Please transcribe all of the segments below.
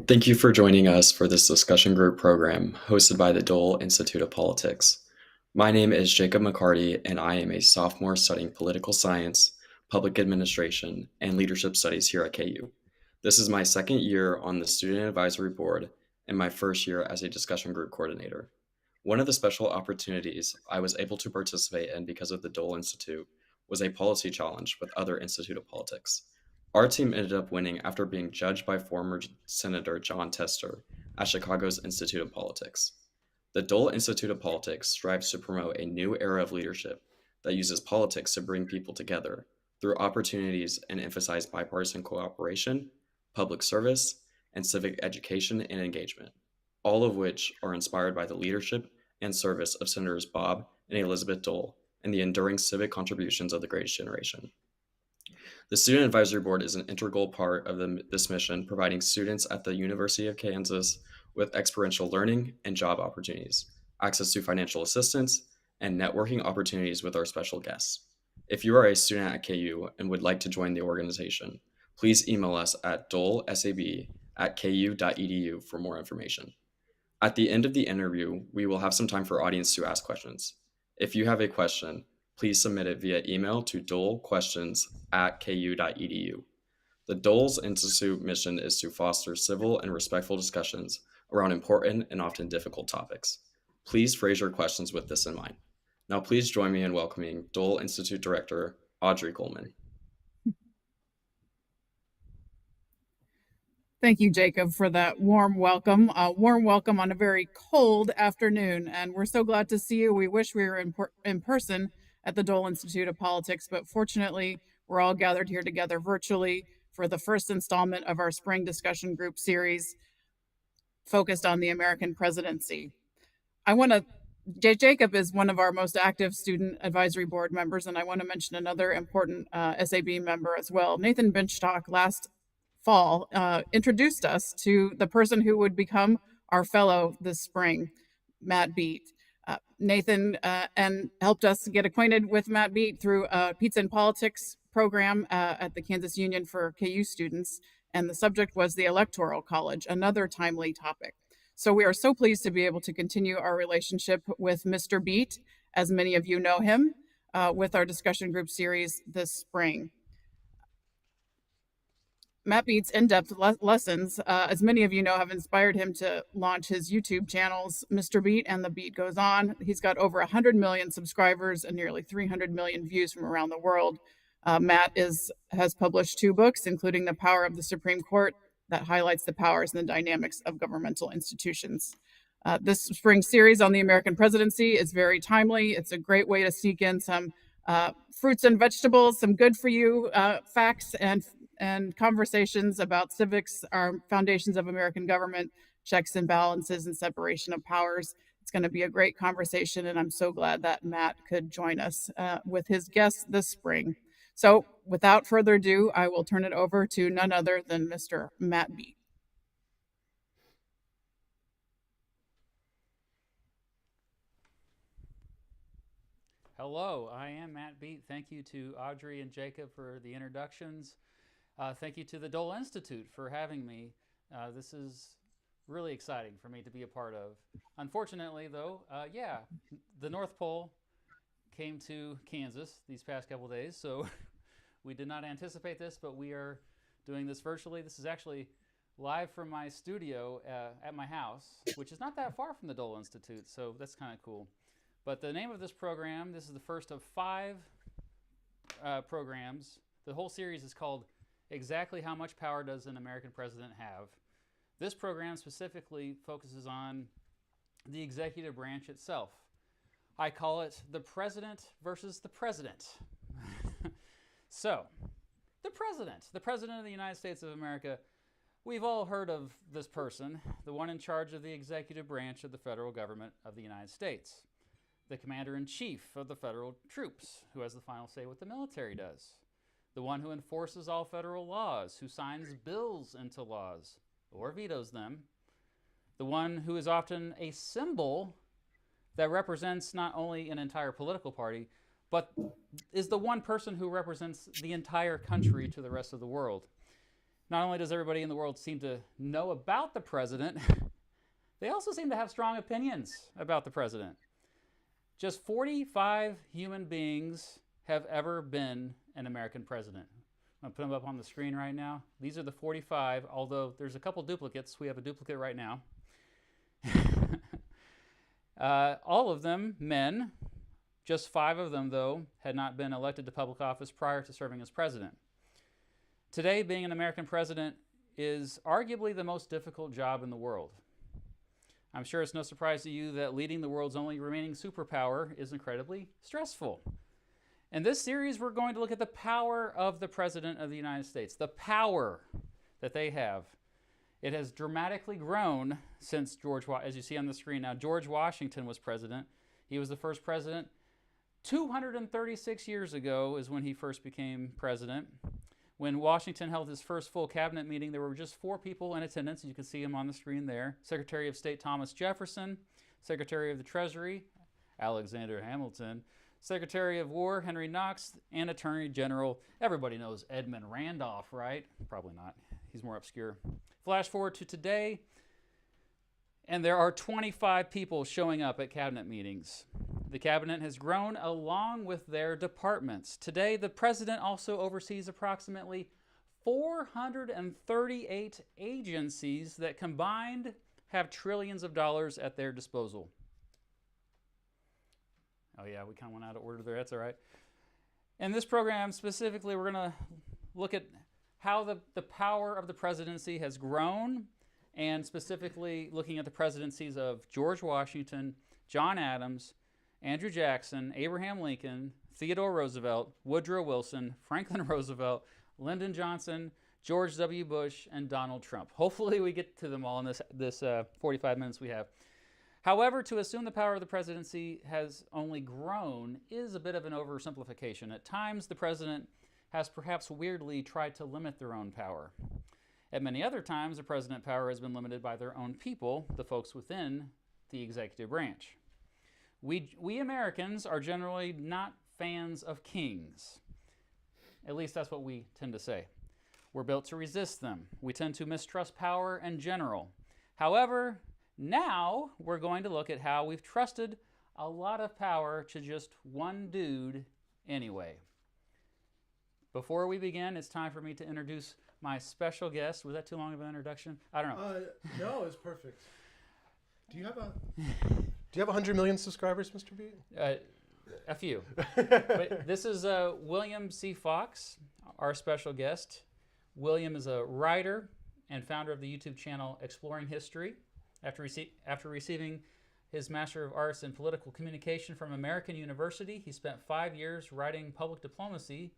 Thank you for joining us for this discussion group program hosted by the Dole Institute of Politics. My name is Jacob McCarty, and I am a sophomore studying political science, public administration, and leadership studies here at KU. This is my second year on the Student Advisory Board and my first year as a discussion group coordinator. One of the special opportunities I was able to participate in because of the Dole Institute was a policy challenge with other Institute of Politics. Our team ended up winning after being judged by former Senator John Tester at Chicago's Institute of Politics. The Dole Institute of Politics strives to promote a new era of leadership that uses politics to bring people together through opportunities and emphasize bipartisan cooperation, public service, and civic education and engagement, all of which are inspired by the leadership and service of Senators Bob and Elizabeth Dole and the enduring civic contributions of the greatest generation. The Student Advisory Board is an integral part of this mission, providing students at the University of Kansas with experiential learning and job opportunities, access to financial assistance, and networking opportunities with our special guests. If you are a student at KU and would like to join the organization, please email us at dolesab@ku.edu for more information. At the end of the interview, we will have some time for audience to ask questions. If you have a question, please submit it via email to dolequestions@ku.edu. The Dole's Institute mission is to foster civil and respectful discussions around important and often difficult topics. Please phrase your questions with this in mind. Now, please join me in welcoming Dole Institute Director Audrey Coleman. Thank you, Jacob, for that warm welcome. A warm welcome on a very cold afternoon, and we're so glad to see you. We wish we were in person at the Dole Institute of Politics, but fortunately, we're all gathered here together virtually for the first installment of our spring discussion group series focused on the American presidency. Jacob is one of our most active student advisory board members, and I want to mention another important SAB member as well. Nathan Benchstock last fall introduced us to the person who would become our fellow this spring, Matt Beat. Nathan and helped us get acquainted with Matt Beat through a Pizza and Politics program at the Kansas Union for KU students, and the subject was the Electoral College, another timely topic. So we are so pleased to be able to continue our relationship with Mr. Beat, as many of you know him, with our discussion group series this spring. Matt Beat's in-depth lessons, as many of you know, have inspired him to launch his YouTube channels, Mr. Beat and The Beat Goes On. He's got over 100 million subscribers and nearly 300 million views from around the world. Matt has published 2 books, including The Power of the Supreme Court, that highlights the powers and the dynamics of governmental institutions. This spring series on the American presidency is very timely. It's a great way to sneak in some fruits and vegetables, some good for you facts and conversations about civics, our foundations of American government, checks and balances, and separation of powers. It's going to be a great conversation, and I'm so glad that Matt could join us with his guests this spring. So without further ado, I will turn it over to none other than Mr. Matt Beat. Hello, I am Matt Beat. Thank you to Audrey and Jacob for the introductions. Thank you to the Dole Institute for having me. This is really exciting for me to be a part of. Unfortunately, though, the North Pole came to Kansas these past couple days, so we did not anticipate this, but we are doing this virtually. This is actually live from my studio at my house, which is not that far from the Dole Institute, so that's kind of cool. But the name of this program, this is the first of 5 programs. The whole series is called Exactly How Much Power Does an American President Have? This program specifically focuses on the executive branch itself. I call it the president versus the president. So, the president of the United States of America, we've all heard of this person, the one in charge of the executive branch of the federal government of the United States, the commander-in-chief of the federal troops, who has the final say what the military does, the one who enforces all federal laws, who signs bills into laws or vetoes them, the one who is often a symbol that represents not only an entire political party, but is the one person who represents the entire country to the rest of the world. not only does everybody in the world seem to know about the president, they also seem to have strong opinions about the president. Just 45 human beings have ever been an American president. I'm going to put them up on the screen right now. These are the 45, although there's a couple duplicates. We have a duplicate right now. All of them men. Just 5 of them, though, had not been elected to public office prior to serving as president. Today, being an American president is arguably the most difficult job in the world. I'm sure it's no surprise to you that leading the world's only remaining superpower is incredibly stressful. In this series, we're going to look at the power of the President of the United States, the power that they have. It has dramatically grown since as you see on the screen now, George Washington was president. He was the first president. 236 years ago is when he first became president. When Washington held his first full cabinet meeting, there were just 4 people in attendance. You can see him on the screen there. Secretary of State Thomas Jefferson, Secretary of the Treasury Alexander Hamilton, Secretary of War Henry Knox, and Attorney General, everybody knows Edmund Randolph, right? Probably not. He's more obscure. Flash forward to today, and there are 25 people showing up at cabinet meetings. The cabinet has grown along with their departments. Today, the president also oversees approximately 438 agencies that combined have trillions of dollars at their disposal. Oh yeah, we kind of went out of order there. That's all right. In this program specifically, we're going to look at how the power of the presidency has grown, and specifically looking at the presidencies of George Washington, John Adams, Andrew Jackson, Abraham Lincoln, Theodore Roosevelt, Woodrow Wilson, Franklin Roosevelt, Lyndon Johnson, George W. Bush, and Donald Trump. Hopefully we get to them all in this 45 minutes we have. However, to assume the power of the presidency has only grown is a bit of an oversimplification. At times, the president has perhaps weirdly tried to limit their own power. At many other times, the president's power has been limited by their own people, the folks within the executive branch. We Americans are generally not fans of kings. At least that's what we tend to say. We're built to resist them. We tend to mistrust power in general. However, now we're going to look at how we've trusted a lot of power to just one dude anyway. Before we begin, it's time for me to introduce my special guest. Was that too long of an introduction? I don't know. No, it's perfect. Do you have 100 million subscribers, Mr. Beat? A few. But this is William C. Fox, our special guest. William is a writer and founder of the YouTube channel Exploring History. After receiving his Master of Arts in Political Communication from American University, he spent 5 years writing public diplomacy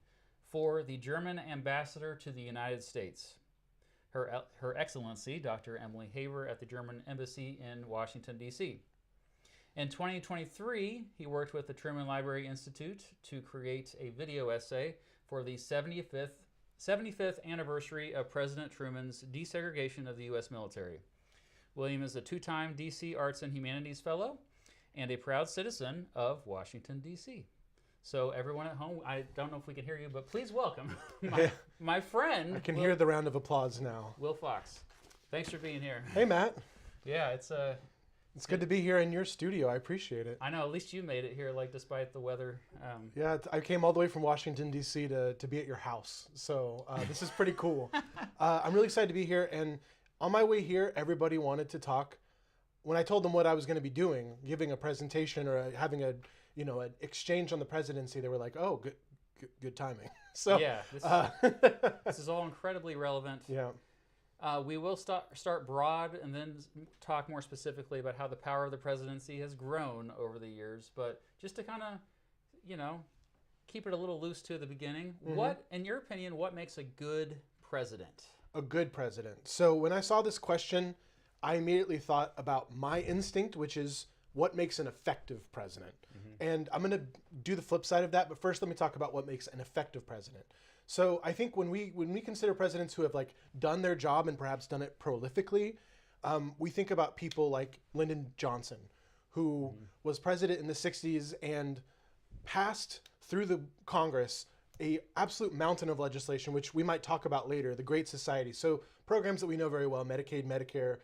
for the German ambassador to the United States, Her Excellency Dr. Emily Haber at the German Embassy in Washington, D.C. In 2023, he worked with the Truman Library Institute to create a video essay for the 75th anniversary of President Truman's desegregation of the U.S. military. William is a 2-time D.C. Arts and Humanities Fellow and a proud citizen of Washington, D.C. So everyone at home, I don't know if we can hear you, but please welcome my friend. I can hear the round of applause now. Will Fox. Thanks for being here. Hey, Matt. Yeah, it's good to be here in your studio. I appreciate it. I know, at least you made it here, like, despite the weather. Yeah, I came all the way from Washington, D.C. to be at your house. So this is pretty cool. I'm really excited to be here. And on my way here, everybody wanted to talk. When I told them what I was going to be doing, giving a presentation or having an exchange on the presidency, they were like, "Oh, good timing." So yeah, this is all incredibly relevant. Yeah. We will start broad and then talk more specifically about how the power of the presidency has grown over the years. But just to kind of, keep it a little loose to the beginning, what, in your opinion, what makes a good president? A good president. So when I saw this question, I immediately thought about my instinct, which is what makes an effective president. And I'm going to do the flip side of that, but first let me talk about what makes an effective president. So I think when we consider presidents who have done their job and perhaps done it prolifically, we think about people like Lyndon Johnson, who was president in the 60s and passed through the Congress a absolute mountain of legislation, which we might talk about later, the Great Society. So programs that we know very well, Medicaid, Medicare,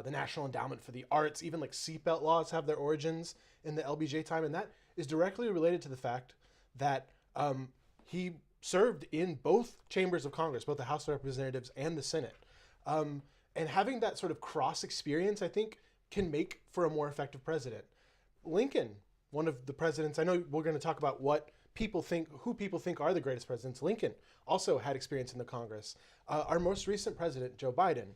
the National Endowment for the Arts, even like seatbelt laws have their origins in the LBJ time. And that is directly related to the fact that he served in both chambers of Congress, both the House of Representatives and the Senate. And having that sort of cross experience, I think, can make for a more effective president. Lincoln, one of the presidents, I know we're going to talk about who people think are the greatest presidents. Lincoln also had experience in the Congress. Our most recent president, Joe Biden,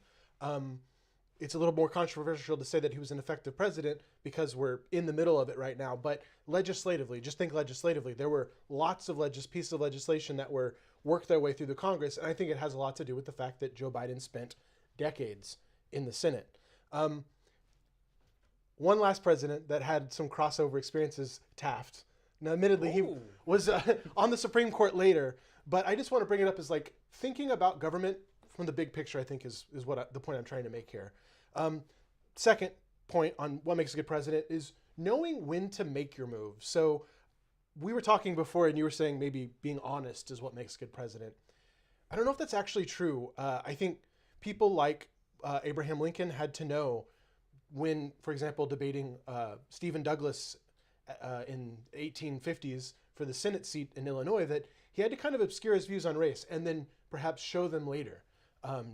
it's a little more controversial to say that he was an effective president because we're in the middle of it right now. But legislatively, just think legislatively, there were lots of pieces of legislation that were worked their way through the Congress. And I think it has a lot to do with the fact that Joe Biden spent decades in the Senate. One last president that had some crossover experiences, Taft. Now, admittedly, he was on the Supreme Court later, but I just want to bring it up as like thinking about government from the big picture, I think is what the point I'm trying to make here. Second point on what makes a good president is knowing when to make your move. So we were talking before and you were saying maybe being honest is what makes a good president. I don't know if that's actually true. I think people like Abraham Lincoln had to know when, for example, debating Stephen Douglas in 1850s for the Senate seat in Illinois, that he had to kind of obscure his views on race and then perhaps show them later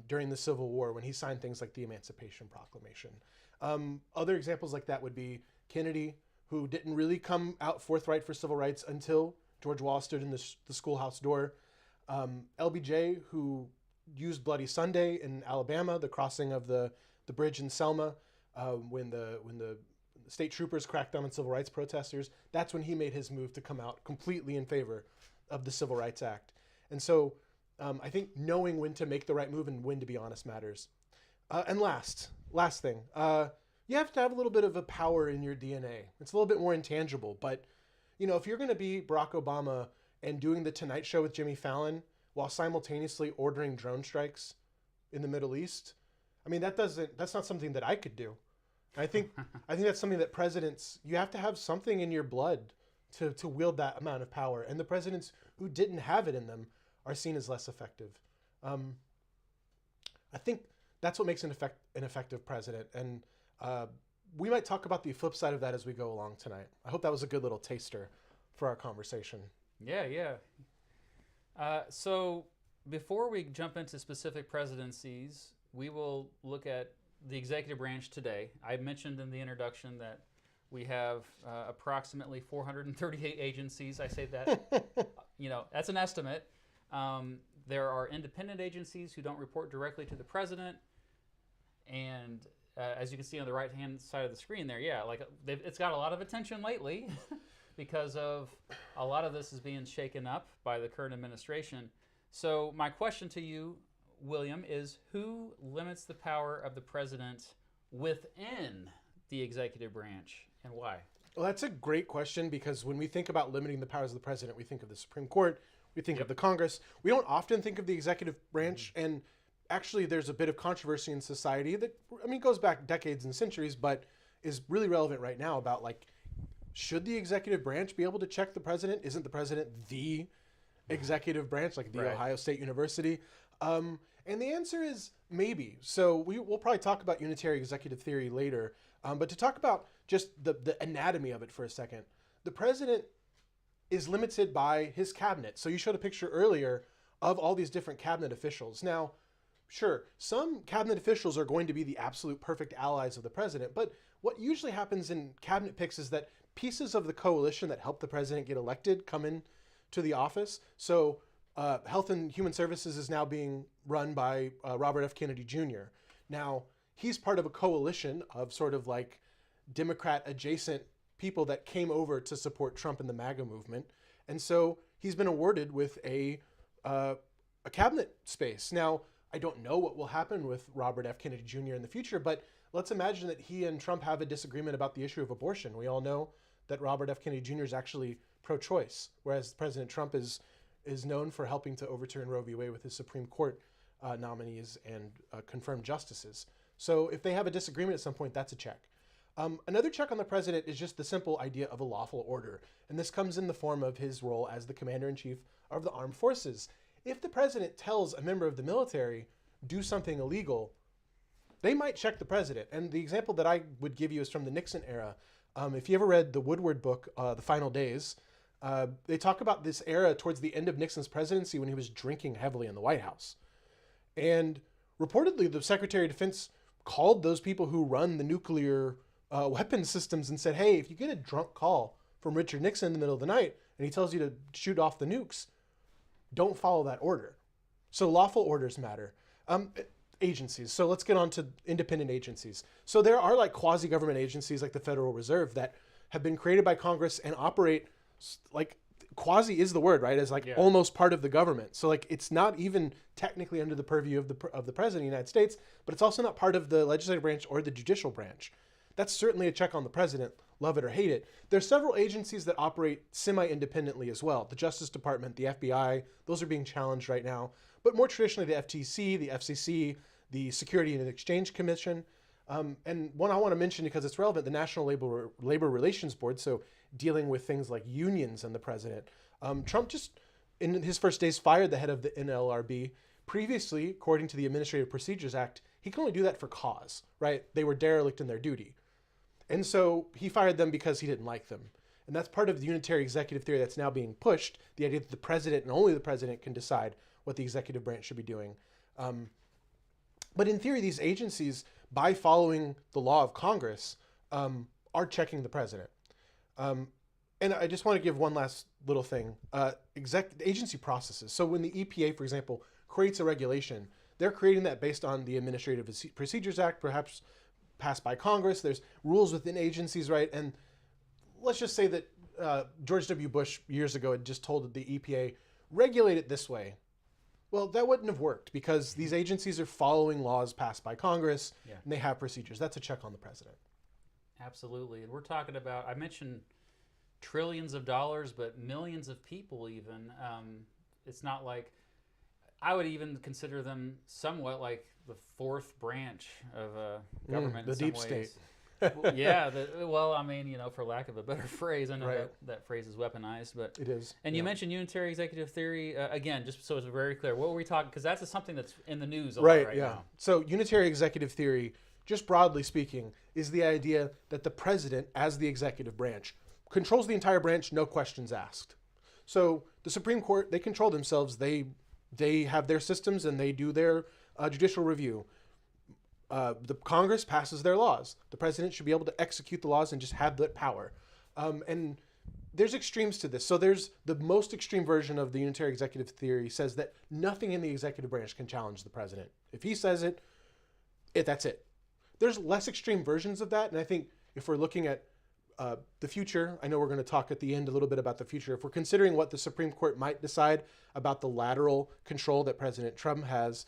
during the Civil War when he signed things like the Emancipation Proclamation. Other examples like that would be Kennedy, who didn't really come out forthright for civil rights until George Wallace stood in the schoolhouse door. LBJ, who used Bloody Sunday in Alabama, the crossing of the bridge in Selma, when the state troopers cracked down on civil rights protesters. That's when he made his move to come out completely in favor of the Civil Rights Act. And so I think knowing when to make the right move and when to be honest matters. And last thing, you have to have a little bit of a power in your DNA. It's a little bit more intangible, but if you're going to be Barack Obama and doing the Tonight Show with Jimmy Fallon while simultaneously ordering drone strikes in the Middle East, I mean, that's not something that I could do. I think that's something that presidents, you have to have something in your blood to wield that amount of power. And the presidents who didn't have it in them are seen as less effective. I think that's what makes an effective president. And we might talk about the flip side of that as we go along tonight. I hope that was a good little taster for our conversation. Yeah. So before we jump into specific presidencies, we will look at the executive branch today. I mentioned in the introduction that we have approximately 438 agencies. I say that, that's an estimate. There are independent agencies who don't report directly to the president. And as you can see on the right-hand side of the screen there, it's got a lot of attention lately because of a lot of this is being shaken up by the current administration. So my question to you, William, is who limits the power of the president within the executive branch and why? Well, that's a great question because when we think about limiting the powers of the president, we think of the Supreme Court, we think of the Congress. We don't often think of the executive branch, and actually there's a bit of controversy in society that, goes back decades and centuries, but is really relevant right now about should the executive branch be able to check the president? Isn't the president the executive branch, like the Ohio State University? And the answer is maybe. So we'll probably talk about unitary executive theory later. But to talk about just the anatomy of it for a second, the president is limited by his cabinet. So you showed a picture earlier of all these different cabinet officials. Now, sure, some cabinet officials are going to be the absolute perfect allies of the president. But what usually happens in cabinet picks is that pieces of the coalition that help the president get elected come in to the office. So Health and Human Services is now being run by Robert F. Kennedy Jr. Now, he's part of a coalition of sort of like Democrat-adjacent people that came over to support Trump and the MAGA movement. And so he's been awarded with a cabinet space. Now, I don't know what will happen with Robert F. Kennedy Jr. in the future, but let's imagine that he and Trump have a disagreement about the issue of abortion. We all know that Robert F. Kennedy Jr. is actually pro-choice, whereas President Trump is known for helping to overturn Roe v. Wade with his Supreme Court nominees and confirmed justices. So if they have a disagreement at some point, that's a check. Another check on the president is just the simple idea of a lawful order. And this comes in the form of his role as the commander-in-chief of the armed forces. If the president tells a member of the military, do something illegal, they might check the president. And the example that I would give you is from the Nixon era. If you ever read the Woodward book, The Final Days, they talk about this era towards the end of Nixon's presidency when he was drinking heavily in the White House. And reportedly, the Secretary of Defense called those people who run the nuclear weapons systems and said, hey, if you get a drunk call from Richard Nixon in the middle of the night and he tells you to shoot off the nukes, don't follow that order. So lawful orders matter. Agencies. So let's get on to independent agencies. So there are like quasi-government agencies like the Federal Reserve that have been created by Congress and operate like quasi is the word, right? As like almost part of the government. So like it's not even technically under the purview of the President of the United States, but it's also not part of the legislative branch or the judicial branch. That's certainly a check on the president, love it or hate it. There's several agencies that operate semi-independently as well. The Justice Department, the FBI, those are being challenged right now. But more traditionally, the FTC, the FCC, the Security and Exchange Commission. And one I want to mention because it's relevant, the National Labor Relations Board, so dealing with things like unions and the president. Trump just, in his first days, fired the head of the NLRB. Previously, according to the Administrative Procedures Act, he can only do that for cause, right? They were derelict in their duty. And so he fired them because he didn't like them. And that's part of the unitary executive theory that's now being pushed, the idea that the president and only the president can decide what the executive branch should be doing. But in theory, these agencies, by following the law of Congress, are checking the president. And I just want to give one last little thing. Agency processes. So when the EPA, for example, creates a regulation, they're creating that based on the Administrative Procedures Act, perhaps passed by Congress. There's rules within agencies, right? And let's just say that George W. Bush years ago had just told the EPA, regulate it this way. Well, that wouldn't have worked because these agencies are following laws passed by Congress and they have procedures. That's a check on the president. Absolutely. And we're talking about, I mentioned trillions of dollars, but millions of people even. It's not like, I would even consider them somewhat like the fourth branch of government. The deep state. Yeah. Well, I mean, you know, for lack of a better phrase, I know that phrase is weaponized, but it is. And you mentioned unitary executive theory again, just so it's very clear. What were we talking? Because that's something that's in the news a lot right now. So unitary executive theory, just broadly speaking, is the idea that the president, as the executive branch, controls the entire branch, no questions asked. So the Supreme Court, they control themselves. They have their systems and they do their judicial review. The Congress passes their laws. The president should be able to execute the laws and just have that power. And there's extremes to this. So there's the most extreme version of the unitary executive theory says that nothing in the executive branch can challenge the president. If he says it, that's it. There's less extreme versions of that. And I think if we're looking at the future, I know we're going to talk at the end a little bit about the future. If we're considering what the Supreme Court might decide about the lateral control that President Trump has,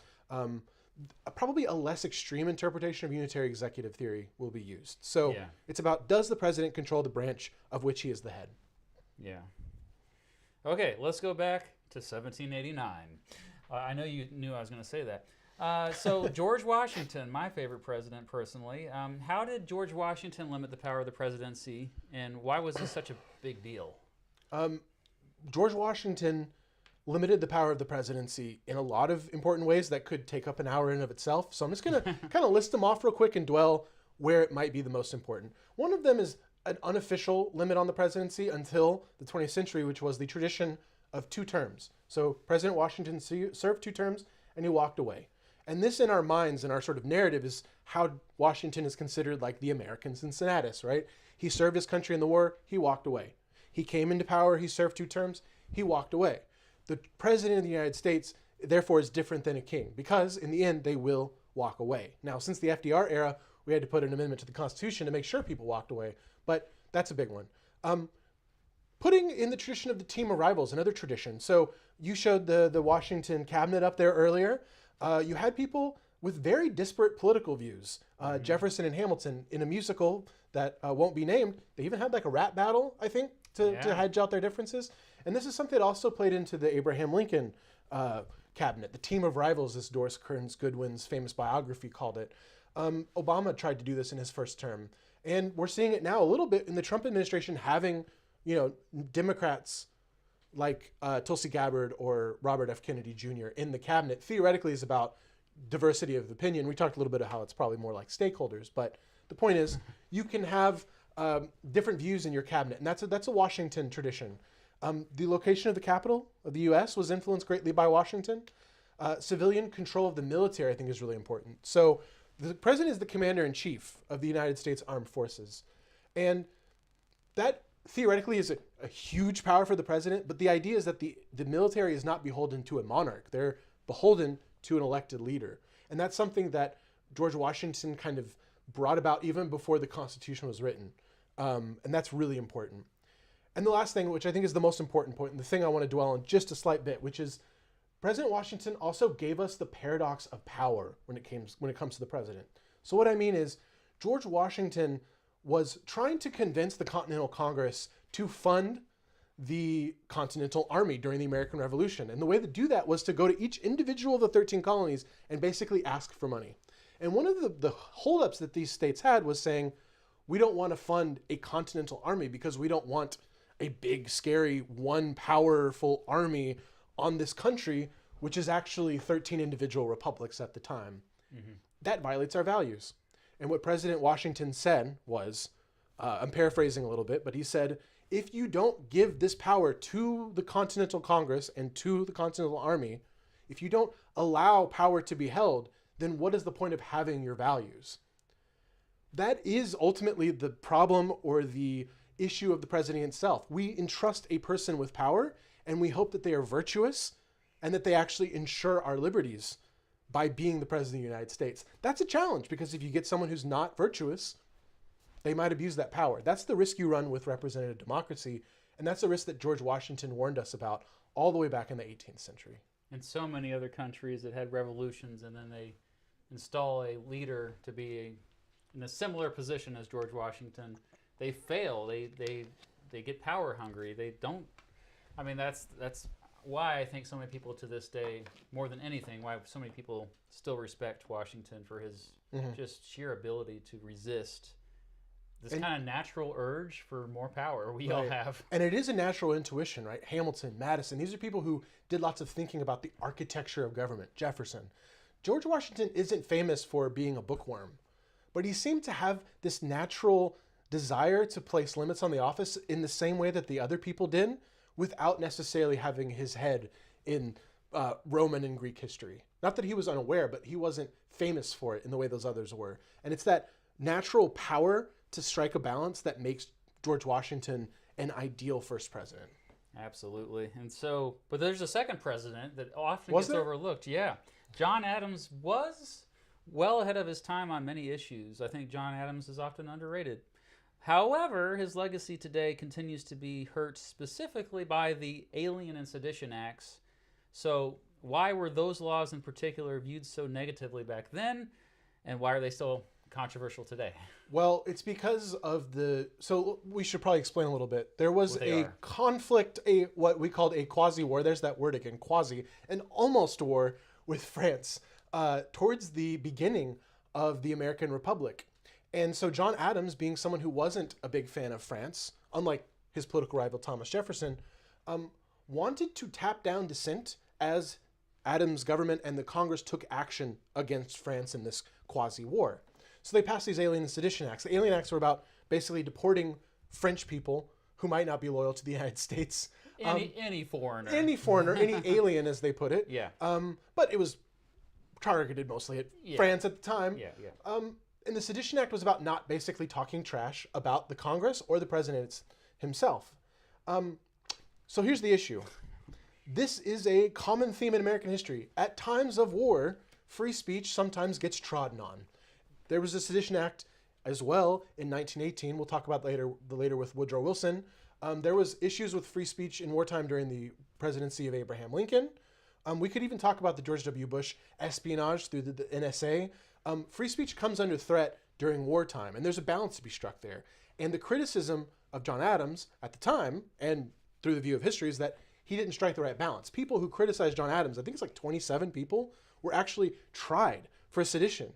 probably a less extreme interpretation of unitary executive theory will be used. So it's about, does the president control the branch of which he is the head? Yeah. Okay, let's go back to 1789. I know you knew I was going to say that. So George Washington, my favorite president personally, how did George Washington limit the power of the presidency, and why was this such a big deal? George Washington limited the power of the presidency in a lot of important ways that could take up an hour in of itself. So I'm just going to kind of list them off real quick and dwell where it might be the most important. One of them is an unofficial limit on the presidency until the 20th century, which was the tradition of 2 terms. So President Washington served 2 terms and he walked away. And this in our minds and our sort of narrative is how Washington is considered like the American Cincinnatus, right? He served his country in the war, he walked away. He came into power, he served 2 terms, he walked away. The president of the United States, therefore, is different than a king because in the end, they will walk away. Now, since the FDR era, we had to put an amendment to the Constitution to make sure people walked away, but that's a big one. Putting in the tradition of the team of rivals, another tradition. So you showed the Washington cabinet up there earlier. You had people with very disparate political views. Jefferson and Hamilton in a musical that won't be named. They even had like a rap battle, I think, to hedge out their differences. And this is something that also played into the Abraham Lincoln cabinet. The team of rivals, as Doris Kearns Goodwin's famous biography called it. Obama tried to do this in his first term. And we're seeing it now a little bit in the Trump administration having, Democrats like Tulsi Gabbard or Robert F. Kennedy Jr. in the cabinet. Theoretically is about diversity of opinion. We talked a little bit of how it's probably more like stakeholders, but the point is you can have different views in your cabinet, and that's a Washington tradition. The location of the capital of the U.S. was influenced greatly by Washington. Civilian control of the military, I think, is really important. So the president is the commander-in-chief of the United States Armed Forces, and that theoretically is a huge power for the president, but the idea is that the military is not beholden to a monarch. They're beholden to an elected leader. And that's something that George Washington kind of brought about even before the Constitution was written. And that's really important. And the last thing, which I think is the most important point, and the thing I want to dwell on just a slight bit, which is President Washington also gave us the paradox of power when it comes to the president. So what I mean is George Washington was trying to convince the Continental Congress to fund the Continental Army during the American Revolution. And the way to do that was to go to each individual of the 13 colonies and basically ask for money. And one of the holdups that these states had was saying, we don't want to fund a Continental Army because we don't want a big, scary, one powerful army on this country, which is actually 13 individual republics at the time. Mm-hmm. That violates our values. And what President Washington said was, I'm paraphrasing a little bit, but he said, if you don't give this power to the Continental Congress and to the Continental Army, if you don't allow power to be held, then what is the point of having your values? That is ultimately the problem or the issue of the president himself. We entrust a person with power, and we hope that they are virtuous and that they actually ensure our liberties by being the president of the United States. That's a challenge, because if you get someone who's not virtuous, they might abuse that power. That's the risk you run with representative democracy, and that's a risk that George Washington warned us about all the way back in the 18th century. And so many other countries that had revolutions, and then they install a leader to be in a similar position as George Washington. They fail. They get power hungry. They don't. I mean, that's why I think so many people to this day, more than anything, why so many people still respect Washington for his just sheer ability to resist this kind of natural urge for more power we all have. And it is a natural intuition, right? Hamilton, Madison, these are people who did lots of thinking about the architecture of government. Jefferson. George Washington isn't famous for being a bookworm, but he seemed to have this natural desire to place limits on the office in the same way that the other people did, without necessarily having his head in Roman and Greek history. Not that he was unaware, but he wasn't famous for it in the way those others were. And it's that natural power to strike a balance that makes George Washington an ideal first president. Absolutely. And so, but there's a second president that often gets overlooked. Yeah. John Adams was well ahead of his time on many issues. I think John Adams is often underrated. However, his legacy today continues to be hurt specifically by the Alien and Sedition Acts. So why were those laws in particular viewed so negatively back then, and why are they still controversial today? Well, it's because of so we should probably explain a little bit. There was a conflict, what we called a quasi-war, there's that word again, quasi, an almost war with France towards the beginning of the American Republic. And so John Adams, being someone who wasn't a big fan of France, unlike his political rival Thomas Jefferson, wanted to tap down dissent as Adams' government and the Congress took action against France in this quasi-war. So they passed these Alien and Sedition Acts. The Alien Acts were about basically deporting French people who might not be loyal to the United States. Any foreigner. Any foreigner, any alien, as they put it. Yeah. But it was targeted mostly at France at the time. Yeah. And the Sedition Act was about not basically talking trash about the Congress or the president himself. So here's the issue. This is a common theme in American history. At times of war, free speech sometimes gets trodden on. There was a Sedition Act as well in 1918. We'll talk about later with Woodrow Wilson. There was issues with free speech in wartime during the presidency of Abraham Lincoln. We could even talk about the George W. Bush espionage through the NSA. Free speech comes under threat during wartime, and there's a balance to be struck there. And the criticism of John Adams at the time, and through the view of history, is that he didn't strike the right balance. People who criticized John Adams, I think it's like 27 people, were actually tried for sedition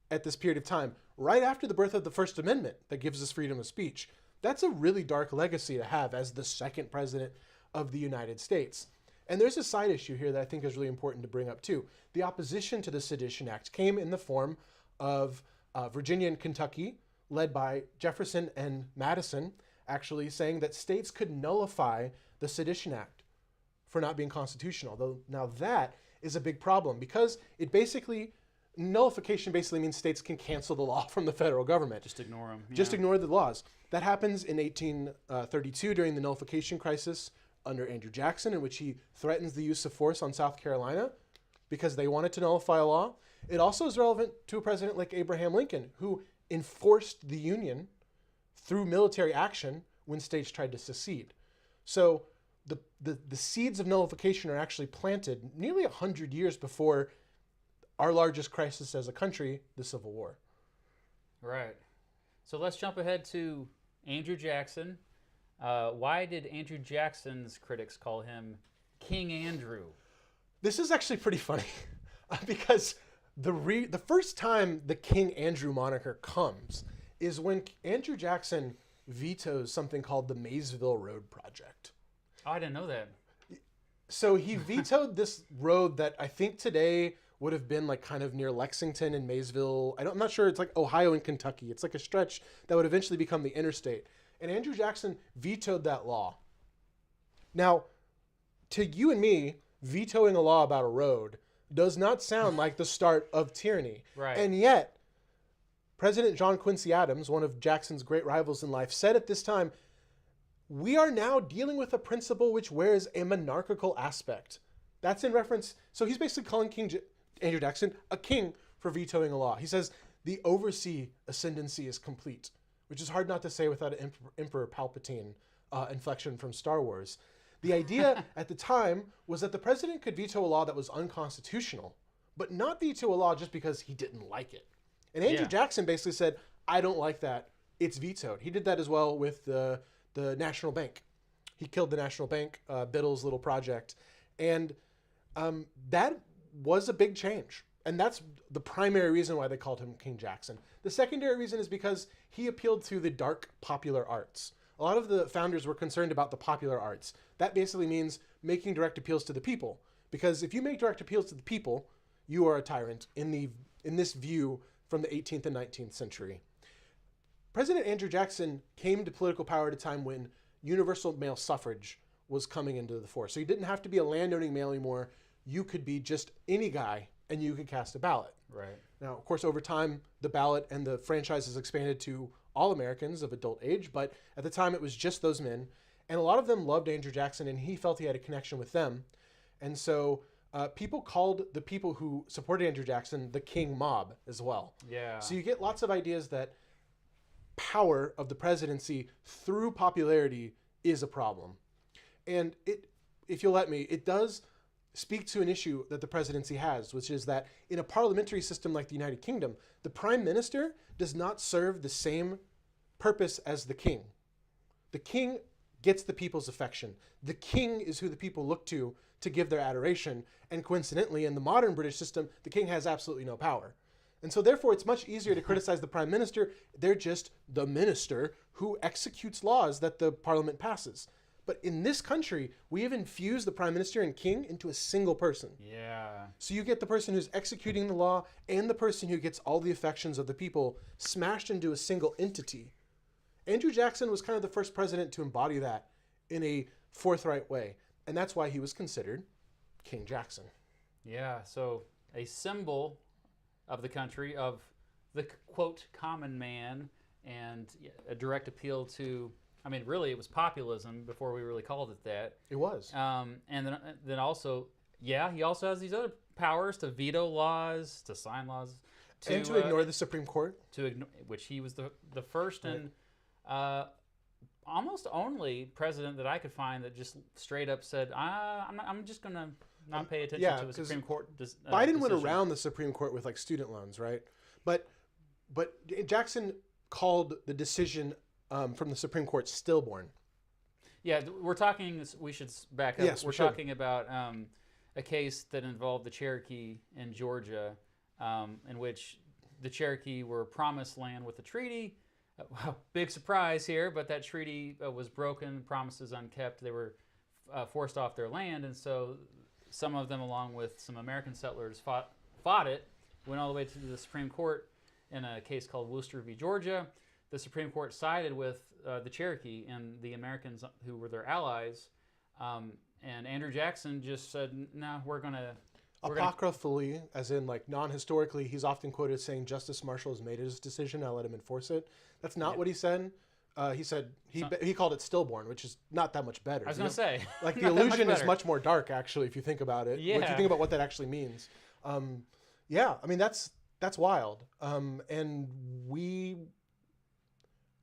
at this period of time, right after the birth of the First Amendment that gives us freedom of speech. That's a really dark legacy to have as the second president of the United States. And there's a side issue here that I think is really important to bring up too. The opposition to the Sedition Act came in the form of Virginia and Kentucky, led by Jefferson and Madison, actually saying that states could nullify the Sedition Act for not being constitutional. Though now that is a big problem because it basically, nullification basically means states can cancel the law from the federal government. Just ignore them. Just ignore the laws. That happens in 1832 during the nullification crisis under Andrew Jackson, in which he threatens the use of force on South Carolina because they wanted to nullify a law. It also is relevant to a president like Abraham Lincoln, who enforced the Union through military action when states tried to secede. So the seeds of nullification are actually planted nearly 100 years before our largest crisis as a country, the Civil War. Right. So let's jump ahead to Andrew Jackson. Why did Andrew Jackson's critics call him King Andrew? This is actually pretty funny because the first time the King Andrew moniker comes is when Andrew Jackson vetoes something called the Maysville Road Project. Oh, I didn't know that. So he vetoed this road that I think today would have been like kind of near Lexington and Maysville. I'm not sure. It's like Ohio and Kentucky. It's like a stretch that would eventually become the interstate. And Andrew Jackson vetoed that law. Now, to you and me, vetoing a law about a road does not sound like the start of tyranny. Right. And yet, President John Quincy Adams, one of Jackson's great rivals in life, said at this time, "We are now dealing with a principle which wears a monarchical aspect." That's in reference. So he's basically calling Andrew Jackson a king for vetoing a law. He says the oversea ascendancy is complete, which is hard not to say without an Emperor Palpatine inflection from Star Wars. The idea at the time was that the president could veto a law that was unconstitutional, but not veto a law just because he didn't like it. And Andrew Jackson basically said, "I don't like that. It's vetoed." He did that as well with the National Bank. He killed the National Bank, Biddle's little project. And that was a big change. And that's the primary reason why they called him King Jackson. The secondary reason is because he appealed to the dark popular arts. A lot of the founders were concerned about the popular arts. That basically means making direct appeals to the people. Because if you make direct appeals to the people, you are a tyrant in this view from the 18th and 19th century. President Andrew Jackson came to political power at a time when universal male suffrage was coming into the force. So you didn't have to be a landowning male anymore. You could be just any guy and you could cast a ballot. Right. Now, of course, over time, the ballot and the franchise has expanded to all Americans of adult age, but at the time it was just those men. And a lot of them loved Andrew Jackson and he felt he had a connection with them. And so people called the people who supported Andrew Jackson the King Mob as well. Yeah. So you get lots of ideas that power of the presidency through popularity is a problem. And if you'll let me, it does speak to an issue that the presidency has, which is that in a parliamentary system like the United Kingdom, the prime minister does not serve the same purpose as the king. The king gets the people's affection. The king is who the people look to give their adoration. And coincidentally, in the modern British system, the king has absolutely no power. And so therefore, it's much easier to criticize the prime minister. They're just the minister who executes laws that the parliament passes. But in this country, we have infused the prime minister and king into a single person. Yeah. So you get the person who's executing the law and the person who gets all the affections of the people smashed into a single entity. Andrew Jackson was kind of the first president to embody that in a forthright way. And that's why he was considered King Jackson. Yeah. So a symbol of the country, of the quote common man, and a direct appeal to, I mean, really, it was populism before we really called it that. It was. And then also, yeah, he also has these other powers to veto laws, to sign laws, and to ignore the Supreme Court. Which he was the first and almost only president that I could find that just straight up said, I'm just going to not pay attention to a Supreme Court Biden went decision. around the Supreme Court with like student loans, right? But Jackson called the decision from the Supreme Court stillborn. Yeah, we're talking. We should back up. Yes, we're talking about a case that involved the Cherokee in Georgia, in which the Cherokee were promised land with a treaty. Big surprise here, but that treaty was broken, promises unkept. They were forced off their land, and so some of them, along with some American settlers, fought it, went all the way to the Supreme Court in a case called Worcester v. Georgia. The Supreme Court sided with the Cherokee and the Americans who were their allies, and Andrew Jackson just said, "No, we're gonna." Apocryphally, as in like non-historically, he's often quoted as saying Justice Marshall has made his decision. I'll let him enforce it. That's not what he said. He said he called it stillborn, which is not that much better. I was gonna say, like the illusion is much more dark, actually, if you think about it. Yeah. If you think about what that actually means. Yeah, I mean that's wild. And we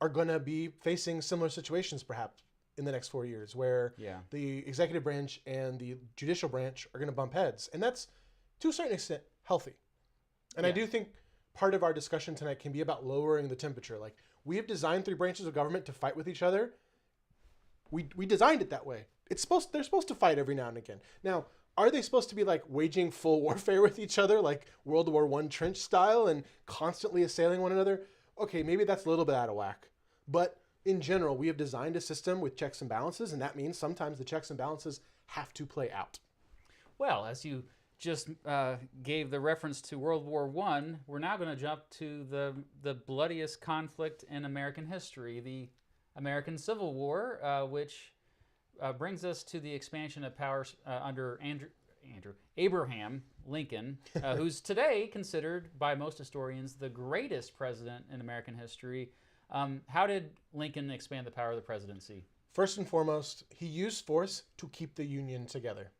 are going to be facing similar situations, perhaps, in the next 4 years, where the executive branch and the judicial branch are going to bump heads. And that's, to a certain extent, healthy. And I do think part of our discussion tonight can be about lowering the temperature. Like, we have designed 3 branches of government to fight with each other. We designed it that way. They're supposed to fight every now and again. Now, are they supposed to be like waging full warfare with each other, like World War I trench style, and constantly assailing one another? Okay, maybe that's a little bit out of whack. But in general, we have designed a system with checks and balances, and that means sometimes the checks and balances have to play out. Well, as you just gave the reference to World War I, we're now going to jump to the bloodiest conflict in American history, the American Civil War, which brings us to the expansion of powers under Abraham Lincoln, who's today considered by most historians the greatest president in American history. How did Lincoln expand the power of the presidency? First and foremost, he used force to keep the Union together.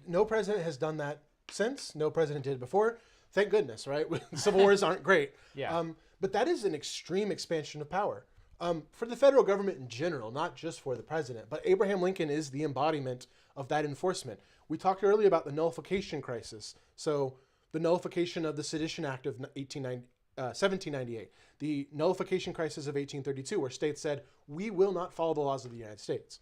No president has done that since. No president did before. Thank goodness, right? Civil wars aren't great. But that is an extreme expansion of power. For the federal government in general, not just for the president. But Abraham Lincoln is the embodiment of that enforcement. We talked earlier about the nullification crisis. So the nullification of the Sedition Act of 1798. The nullification crisis of 1832, where states said, we will not follow the laws of the United States.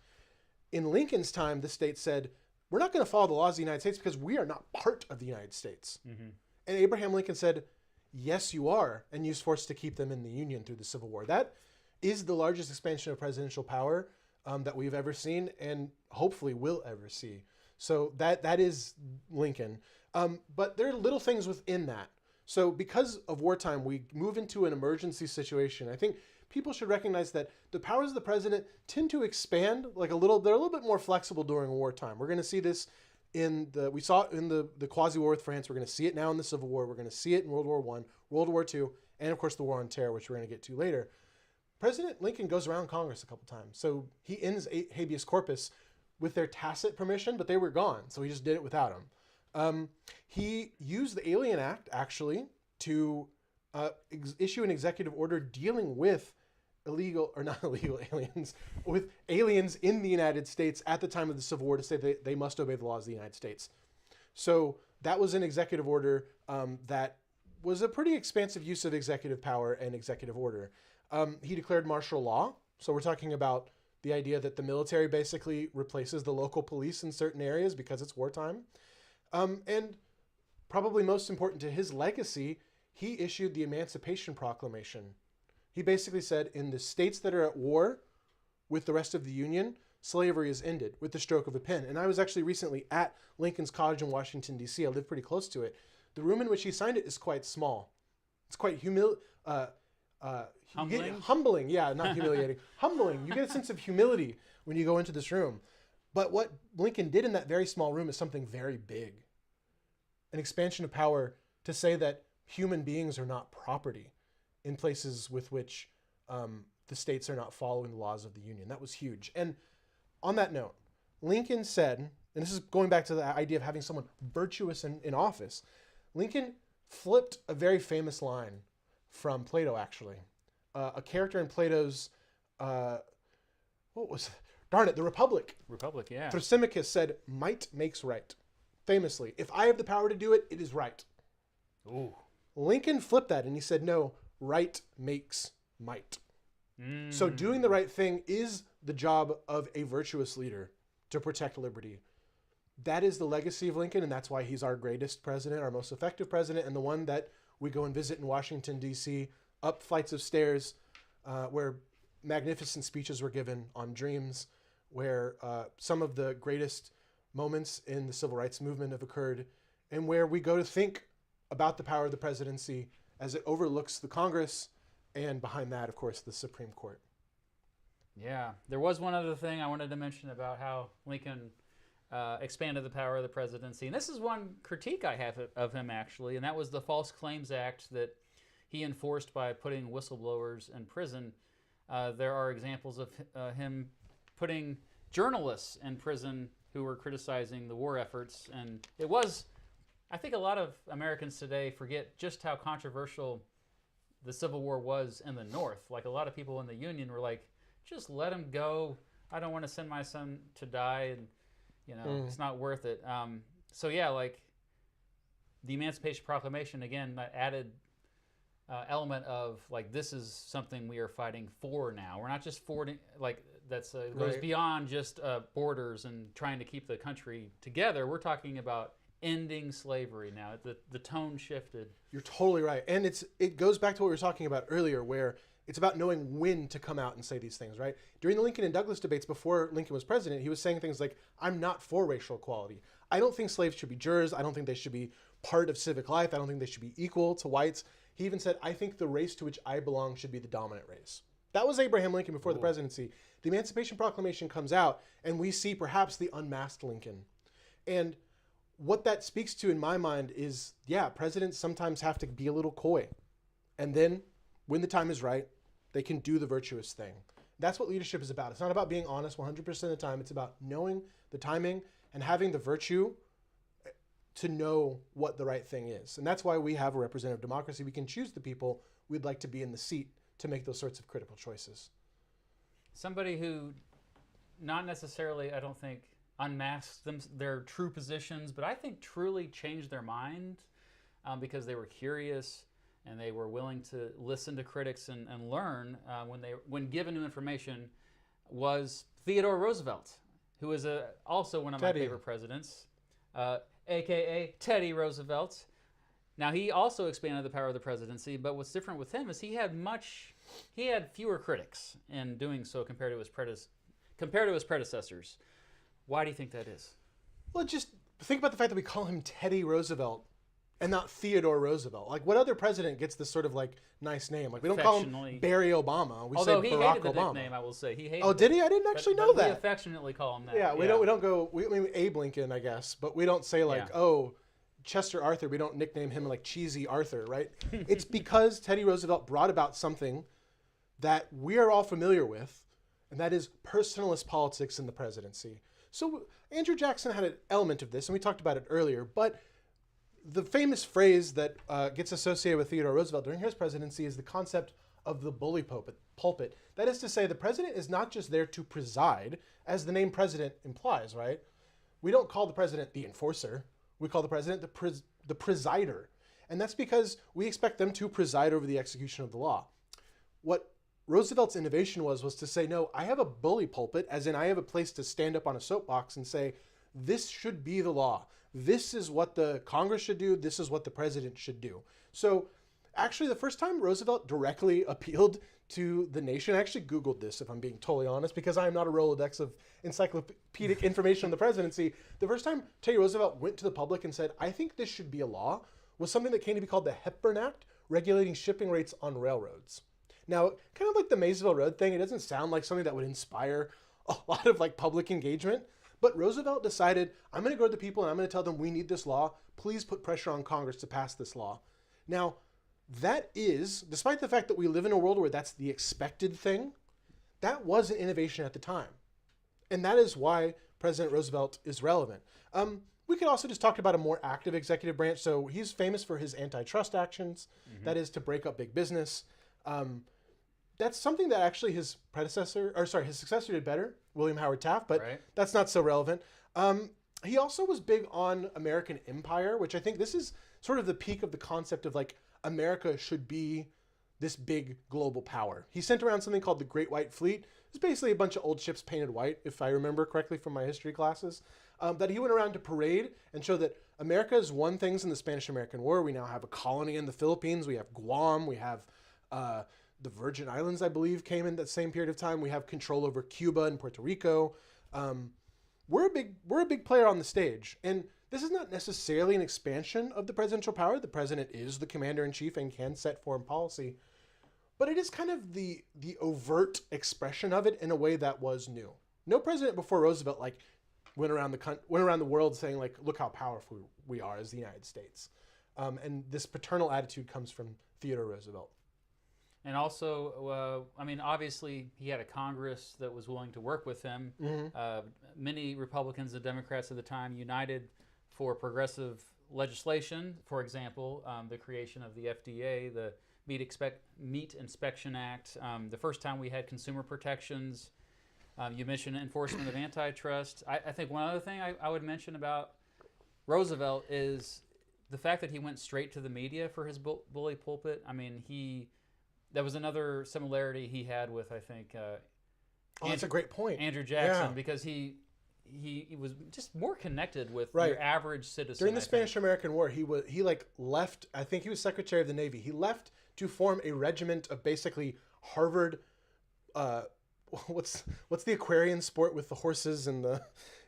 In Lincoln's time, the state said, we're not going to follow the laws of the United States because we are not part of the United States. Mm-hmm. And Abraham Lincoln said, yes, you are, and used force to keep them in the Union through the Civil War. That is the largest expansion of presidential power that we've ever seen and hopefully will ever see. So that is Lincoln. But there are little things within that. So because of wartime, we move into an emergency situation. I think people should recognize that the powers of the president tend to expand they're a little bit more flexible during wartime. We're going to see this we saw it in the quasi-war with France. We're going to see it now in the Civil War. We're going to see it in World War I, World War II, and of course the War on Terror, which we're going to get to later. President Lincoln goes around Congress a couple times. So he ends habeas corpus with their tacit permission, but they were gone. So he just did it without them. He used the Alien Act, actually, to issue an executive order dealing with with aliens in the United States at the time of the Civil War to say that they must obey the laws of the United States. So that was an executive order that was a pretty expansive use of executive power and executive order. He declared martial law. So we're talking about the idea that the military basically replaces the local police in certain areas because it's wartime. And probably most important to his legacy, he issued the Emancipation Proclamation. He basically said, in the states that are at war with the rest of the Union, slavery is ended with the stroke of a pen. And I was actually recently at Lincoln's College in Washington, D.C. I live pretty close to it. The room in which he signed it is quite small. It's quite humbling. Yeah, not humiliating. Humbling. You get a sense of humility when you go into this room. But what Lincoln did in that very small room is something very big. An expansion of power to say that human beings are not property in places with which the states are not following the laws of the Union. That was huge. And on that note, Lincoln said, and this is going back to the idea of having someone virtuous in office, Lincoln flipped a very famous line from Plato, actually. A character in Plato's, The Republic. Republic, yeah. Thrasymachus said, might makes right. Famously, if I have the power to do it, it is right. Ooh. Lincoln flipped that and he said, no, right makes might. So doing the right thing is the job of a virtuous leader to protect liberty. That is the legacy of Lincoln, and that's why he's our greatest president, our most effective president, and the one that we go and visit in Washington, D.C., up flights of stairs where magnificent speeches were given on dreams, where some of the greatest moments in the civil rights movement have occurred, and where we go to think about the power of the presidency as it overlooks the Congress, and behind that, of course, the Supreme Court. Yeah, there was one other thing I wanted to mention about how Lincoln expanded the power of the presidency. And this is one critique I have of him, actually, and that was the False Claims Act that he enforced by putting whistleblowers in prison. There are examples of him putting journalists in prison who were criticizing the war efforts. And it was, I think a lot of Americans today forget just how controversial the Civil War was in the North. Like, a lot of people in the Union were like, just let him go. I don't want to send my son to die, and it's not worth it. So yeah, like the Emancipation Proclamation, again, that added element of like, this is something we are fighting for now. We're not just for, like, that's goes beyond just borders and trying to keep the country together. We're talking about ending slavery now. The tone shifted. You're totally right. And it goes back to what we were talking about earlier, where it's about knowing when to come out and say these things, right? During the Lincoln and Douglas debates before Lincoln was president, he was saying things like, I'm not for racial equality. I don't think slaves should be jurors. I don't think they should be part of civic life. I don't think they should be equal to whites. He even said, I think the race to which I belong should be the dominant race. That was Abraham Lincoln before the presidency. The Emancipation Proclamation comes out, and we see perhaps the unmasked Lincoln. And what that speaks to in my mind is, yeah, presidents sometimes have to be a little coy. And then when the time is right, they can do the virtuous thing. That's what leadership is about. It's not about being honest 100% of the time. It's about knowing the timing and having the virtue to know what the right thing is. And that's why we have a representative democracy. We can choose the people we'd like to be in the seat to make those sorts of critical choices. Somebody who not necessarily, I don't think, unmasked their true positions, but I think truly changed their mind because they were curious and they were willing to listen to critics and learn when given new information, was Theodore Roosevelt, who is also one of my favorite presidents, a.k.a. Teddy Roosevelt. Now, he also expanded the power of the presidency, but what's different with him is he had fewer critics in doing so compared to his predecessors. Why do you think that is? Well, just think about the fact that we call him Teddy Roosevelt and not Theodore Roosevelt. Like, what other president gets this sort of like nice name? Like, we don't call him Barry Obama. We say Barack Obama. Although he hated the nickname, I will say. He hated Oh, did he? I didn't actually know that. We affectionately call him that. Yeah, we don't go. I mean, Abe Lincoln, I guess, but we don't say like, oh, Chester Arthur. We don't nickname him like Cheesy Arthur, right? It's because Teddy Roosevelt brought about something that we are all familiar with, and that is personalist politics in the presidency. So Andrew Jackson had an element of this, and we talked about it earlier, but the famous phrase that gets associated with Theodore Roosevelt during his presidency is the concept of the bully pulpit. That is to say, the president is not just there to preside, as the name president implies, right? We don't call the president the enforcer. We call the president the presider. And that's because we expect them to preside over the execution of the law. What Roosevelt's innovation was to say, no, I have a bully pulpit, as in I have a place to stand up on a soapbox and say, this should be the law. This is what the Congress should do. This is what the president should do. So actually, the first time Roosevelt directly appealed to the nation, I actually Googled this, if I'm being totally honest, because I am not a Rolodex of encyclopedic information on the presidency. The first time Teddy Roosevelt went to the public and said, I think this should be a law, was something that came to be called the Hepburn Act, regulating shipping rates on railroads. Now, kind of like the Maysville Road thing, it doesn't sound like something that would inspire a lot of like public engagement. But Roosevelt decided, I'm going to go to the people and I'm going to tell them we need this law. Please put pressure on Congress to pass this law. Now, that is, despite the fact that we live in a world where that's the expected thing, that was an innovation at the time. And that is why President Roosevelt is relevant. We could also just talk about a more active executive branch. So he's famous for his antitrust actions, that is to break up big business. That's something that actually his successor did better, William Howard Taft, but that's not so relevant. He also was big on American empire, which I think this is sort of the peak of the concept of like America should be this big global power. He sent around something called the Great White Fleet. It's basically a bunch of old ships painted white, if I remember correctly from my history classes, that he went around to parade and show that America has won things in the Spanish-American War. We now have a colony in the Philippines. We have Guam. We have the Virgin Islands, I believe, came in that same period of time. We have control over Cuba and Puerto Rico. We're a big player on the stage. And this is not necessarily an expansion of the presidential power. The president is the commander-in-chief and can set foreign policy. But it is kind of the overt expression of it in a way that was new. No president before Roosevelt went around the world saying look how powerful we are as the United States. And this paternal attitude comes from Theodore Roosevelt. And also, obviously, he had a Congress that was willing to work with him. Mm-hmm. Many Republicans and Democrats at the time united for progressive legislation. For example, the creation of the FDA, the Meat Inspection Act, the first time we had consumer protections. You mentioned enforcement of antitrust. I think one other thing I would mention about Roosevelt is the fact that he went straight to the media for his bully pulpit. That was another similarity he had with, I think, that's a great point. Andrew Jackson, because he was just more connected with your average citizen. During the Spanish-American War, he left. I think he was Secretary of the Navy. He left to form a regiment of basically Harvard. What's the Aquarian sport with the horses and the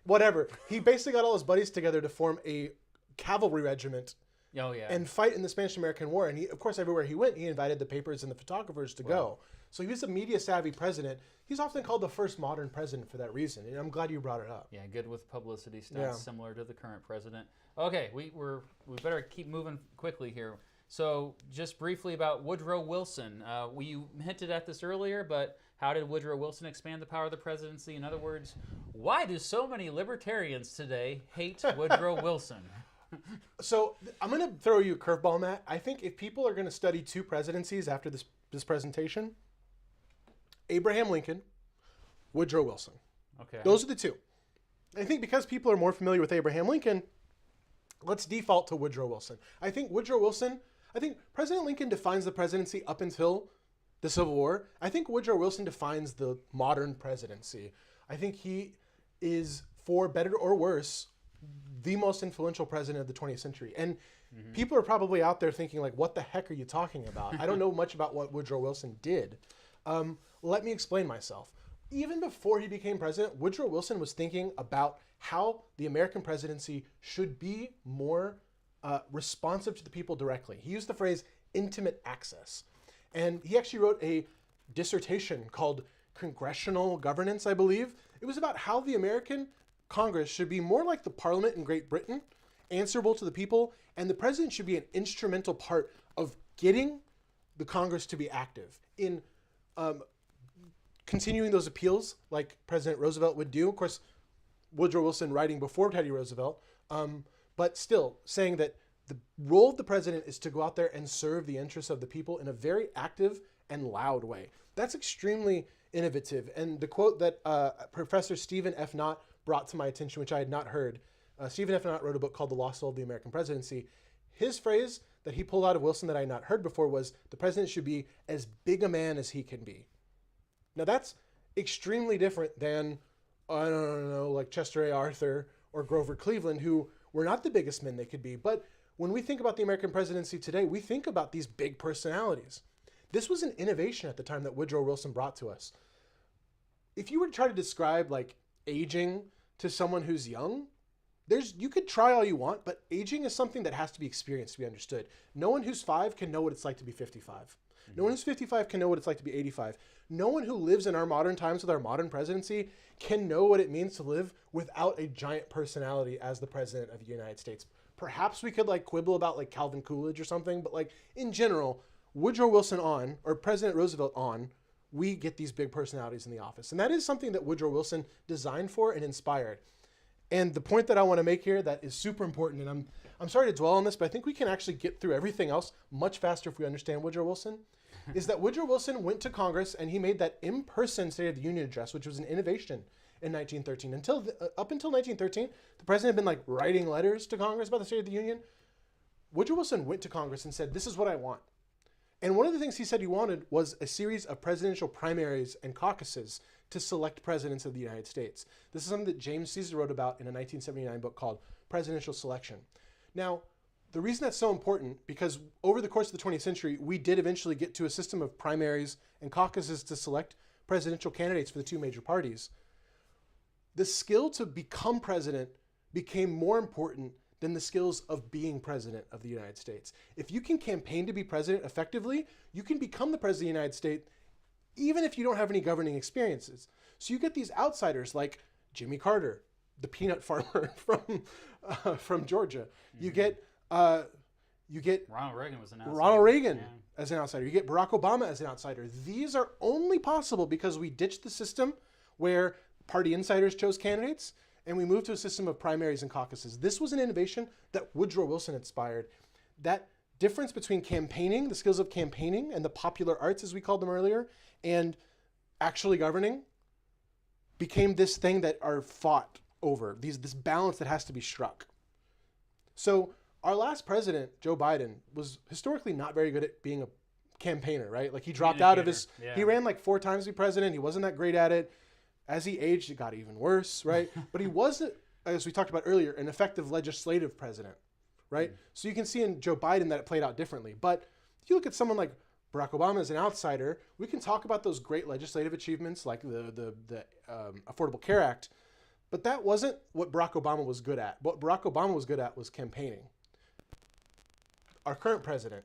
whatever? He basically got all his buddies together to form a cavalry regiment. Oh, yeah. And fight in the Spanish-American War. And he, of course, everywhere he went, he invited the papers and the photographers to go. So he was a media-savvy president. He's often called the first modern president for that reason. And I'm glad you brought it up. Yeah, good with publicity stunts, similar to the current president. Okay, we better keep moving quickly here. So just briefly about Woodrow Wilson. You hinted at this earlier, but how did Woodrow Wilson expand the power of the presidency? In other words, why do so many libertarians today hate Woodrow Wilson? So I'm going to throw you a curveball, Matt. I think if people are going to study two presidencies after this presentation, Abraham Lincoln, Woodrow Wilson. Okay. Those are the two. I think because people are more familiar with Abraham Lincoln, let's default to Woodrow Wilson. I think President Lincoln defines the presidency up until the Civil War. I think Woodrow Wilson defines the modern presidency. I think he is, for better or worse, the most influential president of the 20th century. And people are probably out there thinking, what the heck are you talking about? I don't know much about what Woodrow Wilson did. Let me explain myself. Even before he became president, Woodrow Wilson was thinking about how the American presidency should be more responsive to the people directly. He used the phrase intimate access. And he actually wrote a dissertation called Congressional Governance, I believe. It was about how the American Congress should be more like the Parliament in Great Britain, answerable to the people, and the president should be an instrumental part of getting the Congress to be active in continuing those appeals like President Roosevelt would do. Of course, Woodrow Wilson writing before Teddy Roosevelt, but still saying that the role of the president is to go out there and serve the interests of the people in a very active and loud way. That's extremely innovative. And the quote that Professor Stephen F. Knott brought to my attention, which I had not heard. Stephen F. Knott wrote a book called The Lost Soul of the American Presidency. His phrase that he pulled out of Wilson that I had not heard before was, the president should be as big a man as he can be. Now that's extremely different than, I don't know, like Chester A. Arthur or Grover Cleveland, who were not the biggest men they could be. But when we think about the American presidency today, we think about these big personalities. This was an innovation at the time that Woodrow Wilson brought to us. If you were to try to describe aging to someone who's young, you could try all you want, but aging is something that has to be experienced to be understood. No one who's 5 can know what it's like to be 55. Mm-hmm. No one who's 55 can know what it's like to be 85. No one who lives in our modern times with our modern presidency can know what it means to live without a giant personality as the president of the United States. Perhaps we could quibble about Calvin Coolidge or something, but in general, Woodrow Wilson on, or President Roosevelt on, we get these big personalities in the office. And that is something that Woodrow Wilson designed for and inspired. And the point that I want to make here that is super important, and I'm sorry to dwell on this, but I think we can actually get through everything else much faster if we understand Woodrow Wilson, is that Woodrow Wilson went to Congress and he made that in-person State of the Union address, which was an innovation in 1913. Up until 1913, the president had been writing letters to Congress about the State of the Union. Woodrow Wilson went to Congress and said, this is what I want. And one of the things he said he wanted was a series of presidential primaries and caucuses to select presidents of the United States. This is something that James Caesar wrote about in a 1979 book called Presidential Selection. Now, the reason that's so important, because over the course of the 20th century, we did eventually get to a system of primaries and caucuses to select presidential candidates for the two major parties. The skill to become president became more important than the skills of being president of the United States. If you can campaign to be president effectively, you can become the president of the United States even if you don't have any governing experiences. So you get these outsiders like Jimmy Carter, the peanut farmer from Georgia. You get Ronald Reagan was an outsider. Ronald Reagan as an outsider. You get Barack Obama as an outsider. These are only possible because we ditched the system where party insiders chose candidates and we moved to a system of primaries and caucuses. This was an innovation that Woodrow Wilson inspired. That difference between campaigning, the skills of campaigning and the popular arts, as we called them earlier, and actually governing became this thing that are fought over, this balance that has to be struck. So our last president, Joe Biden, was historically not very good at being a campaigner, right? Like he dropped out of his, he ran like 4 times to be president. He wasn't that great at it. As he aged, it got even worse, right? But he wasn't, as we talked about earlier, an effective legislative president, right? So you can see in Joe Biden that it played out differently. But if you look at someone like Barack Obama as an outsider, we can talk about those great legislative achievements like the Affordable Care Act, but that wasn't what Barack Obama was good at. What Barack Obama was good at was campaigning. Our current president,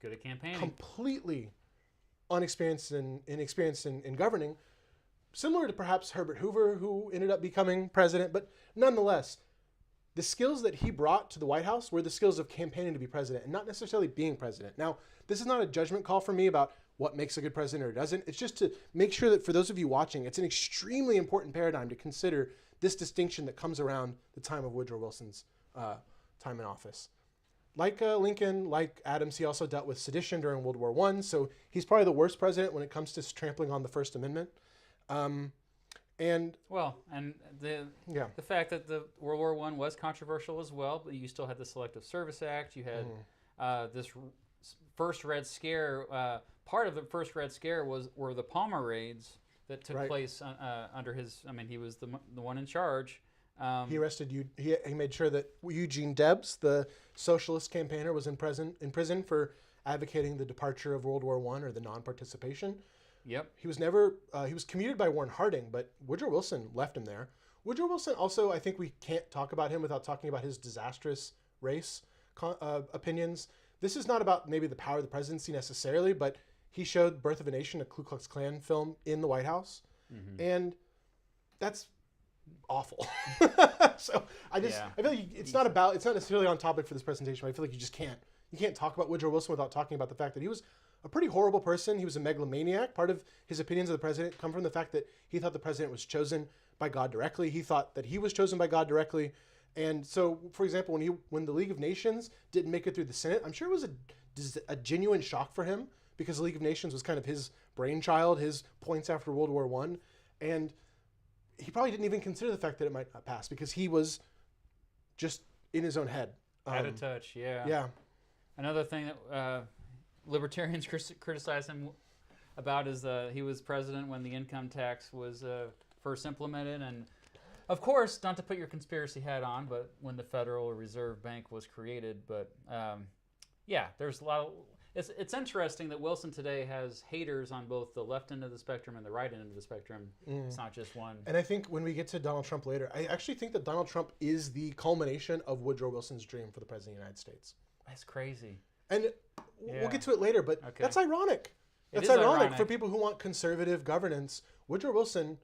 good at campaigning, completely inexperienced in governing, similar to perhaps Herbert Hoover, who ended up becoming president, but nonetheless, the skills that he brought to the White House were the skills of campaigning to be president and not necessarily being president. Now, this is not a judgment call for me about what makes a good president or doesn't. It's just to make sure that for those of you watching, it's an extremely important paradigm to consider this distinction that comes around the time of Woodrow Wilson's time in office. Like Lincoln, like Adams, he also dealt with sedition during World War I, so he's probably the worst president when it comes to trampling on the First Amendment. And the fact that the World War I was controversial as well, but you still had the Selective Service Act. You had this first Red Scare. Part of the first Red Scare were the Palmer raids that took place under his. I mean, he was the one in charge. He arrested you. He made sure that Eugene Debs, the socialist campaigner, was in prison for advocating the departure of World War I or the non-participation. Yep. He was never, he was commuted by Warren Harding, but Woodrow Wilson left him there. Woodrow Wilson also, I think we can't talk about him without talking about his disastrous race opinions. This is not about maybe the power of the presidency necessarily, but he showed Birth of a Nation, a Ku Klux Klan film, in the White House. And that's awful. So I feel like it's not necessarily on topic for this presentation, but I feel like you can't talk about Woodrow Wilson without talking about the fact that he was a pretty horrible person. He was a megalomaniac. Part of his opinions of the president come from the fact that he thought the president was chosen by God directly. He thought that he was chosen by God directly. And so, for example, when the League of Nations didn't make it through the Senate, I'm sure it was a genuine shock for him because the League of Nations was kind of his brainchild, his points after World War I. And he probably didn't even consider the fact that it might not pass because he was just in his own head. Out of touch, yeah. Yeah. Another thing that libertarians criticize him about is he was president when the income tax was first implemented. And, of course, not to put your conspiracy hat on, but when the Federal Reserve Bank was created. But, there's a lot of... It's interesting that Wilson today has haters on both the left end of the spectrum and the right end of the spectrum. It's not just one. And I think when we get to Donald Trump later, I actually think that Donald Trump is the culmination of Woodrow Wilson's dream for the President of the United States. That's crazy. And we'll get to it later, but that's ironic. That's It is ironic for people who want conservative governance. Woodrow Wilson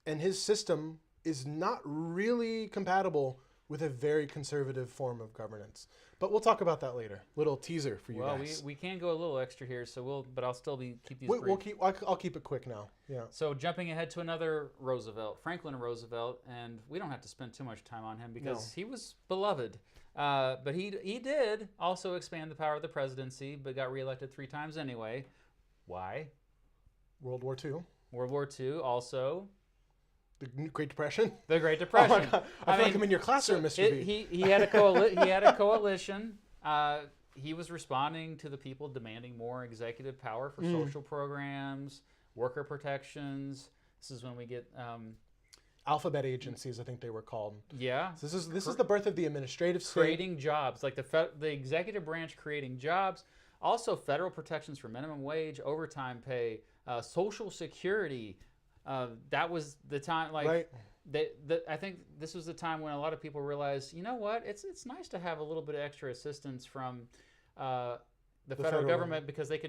and his system is not really compatible with a very conservative form of governance. But we'll talk about that later. Little teaser for you guys. Well, we can go a little extra here, but I'll still keep these brief. I'll keep it quick now. Yeah. So jumping ahead to another Roosevelt, Franklin Roosevelt, and we don't have to spend too much time on him because he was beloved. But he did also expand the power of the presidency, but got reelected 3 times anyway. Why? World War II. World War II also. The Great Depression. The Great Depression. Oh my God. I feel like I'm in your classroom, Mr. B. He had a coalition. he was responding to the people demanding more executive power for social programs, worker protections. This is when we get Alphabet agencies, I think they were called. yeah. So this is the birth of the administrative state. Creating jobs, like the executive branch creating jobs, also federal protections for minimum wage, overtime pay, Social Security. That was the time, like Right. I think this was the time when a lot of people realized, you know what, it's nice to have a little bit of extra assistance from the federal government, because they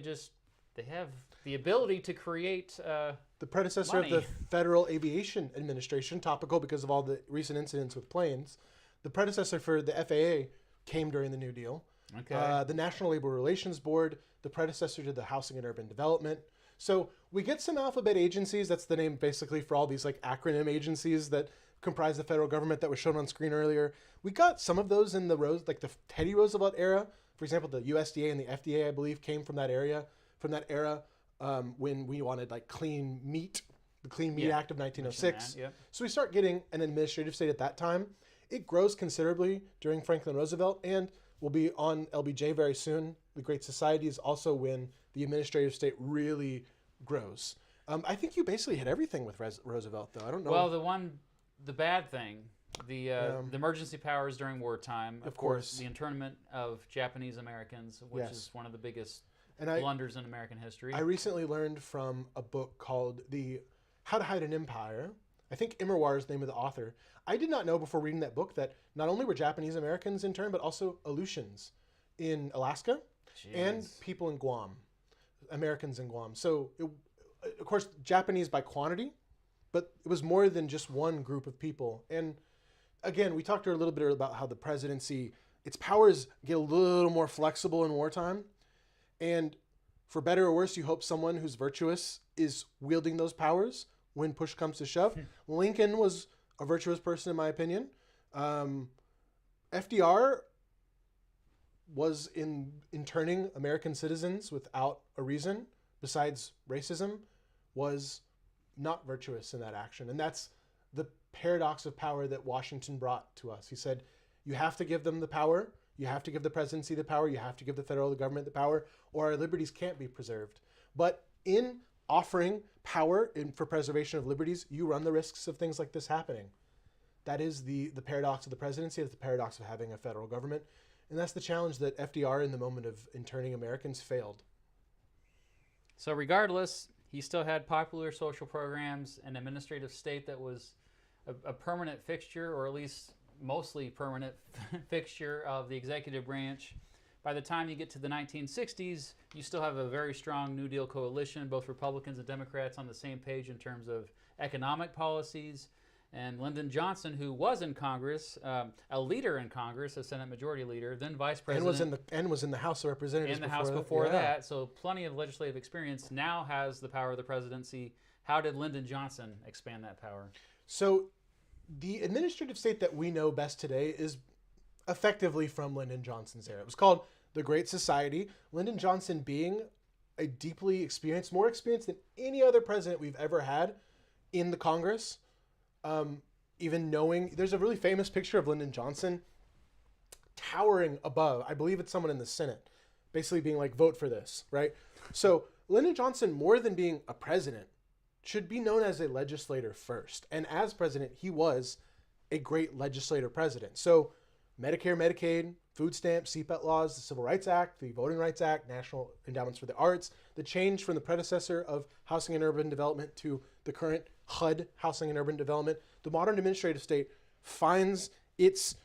have the ability to create The predecessor money. of the Federal Aviation Administration, topical because of all the recent incidents with planes. The predecessor for the FAA came during the New Deal. Okay. The National Labor Relations Board, the predecessor to the Housing and Urban Development. So we get some alphabet agencies. That's the name basically for all these like acronym agencies that comprise the federal government that was shown on screen earlier. We got some of those in the Teddy Roosevelt era. For example, the USDA and the FDA, I believe, came from that era. When we wanted like clean meat, the Clean Meat Act of 1906. Yep. So we start getting an administrative state at that time. It grows considerably during Franklin Roosevelt, and we'll be on LBJ very soon. The Great Society is also when the administrative state really grows. I think you basically hit everything with Roosevelt, though. I don't know. Well, the bad thing, the emergency powers during wartime, of course, the internment of Japanese Americans, which is one of the biggest blunders in American history. I recently learned from a book called How to Hide an Empire. I think Immerwahr is the name of the author. I did not know before reading that book that not only were Japanese Americans interned, but also Aleutians in Alaska and people in Guam, Americans in Guam. So, of course, Japanese by quantity, but it was more than just one group of people. And again, we talked a little bit about how the presidency, its powers get a little more flexible in wartime. And for better or worse, you hope someone who's virtuous is wielding those powers when push comes to shove. Lincoln was a virtuous person, in my opinion. FDR was interning American citizens without a reason, besides racism, was not virtuous in that action. And that's the paradox of power that Washington brought to us. He said, you have to give them the power. You have to give the presidency the power. You have to give the federal government the power, or our liberties can't be preserved. But in offering power for preservation of liberties, you run the risks of things like this happening. That is the paradox of the presidency. That's the paradox of having a federal government. And that's the challenge that FDR, in the moment of interning Americans, failed. So regardless, he still had popular social programs, an administrative state that was a permanent fixture, or at least mostly permanent fixture of the executive branch. By the time you get to the 1960s, you still have a very strong New Deal coalition, both Republicans and Democrats on the same page in terms of economic policies. And Lyndon Johnson, who was in Congress, a leader in Congress, a Senate Majority Leader, then Vice President, and was in the House of Representatives. In the House before that, so plenty of legislative experience. Now has the power of the presidency. How did Lyndon Johnson expand that power? So, the administrative state that we know best today is effectively from Lyndon Johnson's era. It was called the Great Society. Lyndon Johnson being a deeply experienced, more experienced than any other president we've ever had in the Congress. Even knowing, there's a really famous picture of Lyndon Johnson towering above, I believe it's someone in the Senate, basically being like, vote for this, right? So Lyndon Johnson, more than being a president, should be known as a legislator first. And as president, he was a great legislator president. So Medicare, Medicaid, food stamps, seatbelt laws, the Civil Rights Act, the Voting Rights Act, National Endowments for the Arts, the change from the predecessor of Housing and Urban Development to the current HUD, Housing and Urban Development. The modern administrative state finds its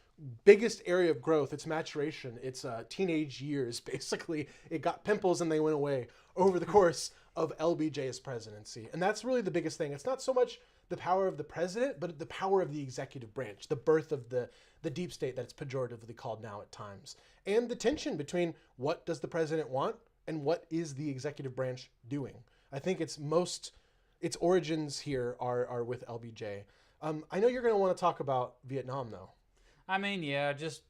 biggest area of growth, its maturation, its teenage years, basically. It got pimples and they went away over the course of LBJ's presidency. And that's really the biggest thing. It's not so much the power of the president, but the power of the executive branch, the birth of the deep state that it's pejoratively called now at times. And the tension between what does the president want and what is the executive branch doing. I think its origins here are with LBJ. I know you're going to want to talk about Vietnam, though. I mean, yeah, the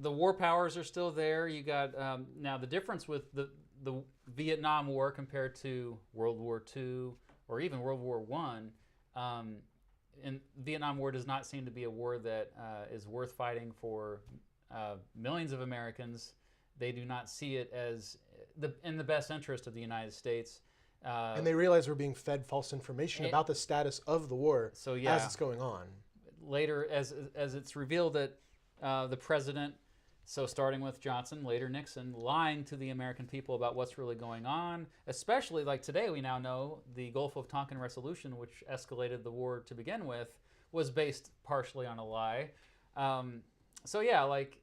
war powers are still there. You got now the difference with the Vietnam War compared to World War II or even World War I. And Vietnam War does not seem to be a war that is worth fighting for millions of Americans, they do not see it as in the best interest of the United States. And they realize we're being fed false information about the status of the war as it's going on. Later, as it's revealed that the president, so starting with Johnson, later Nixon, lying to the American people about what's really going on, especially like today we now know the Gulf of Tonkin resolution, which escalated the war to begin with, was based partially on a lie. So yeah, like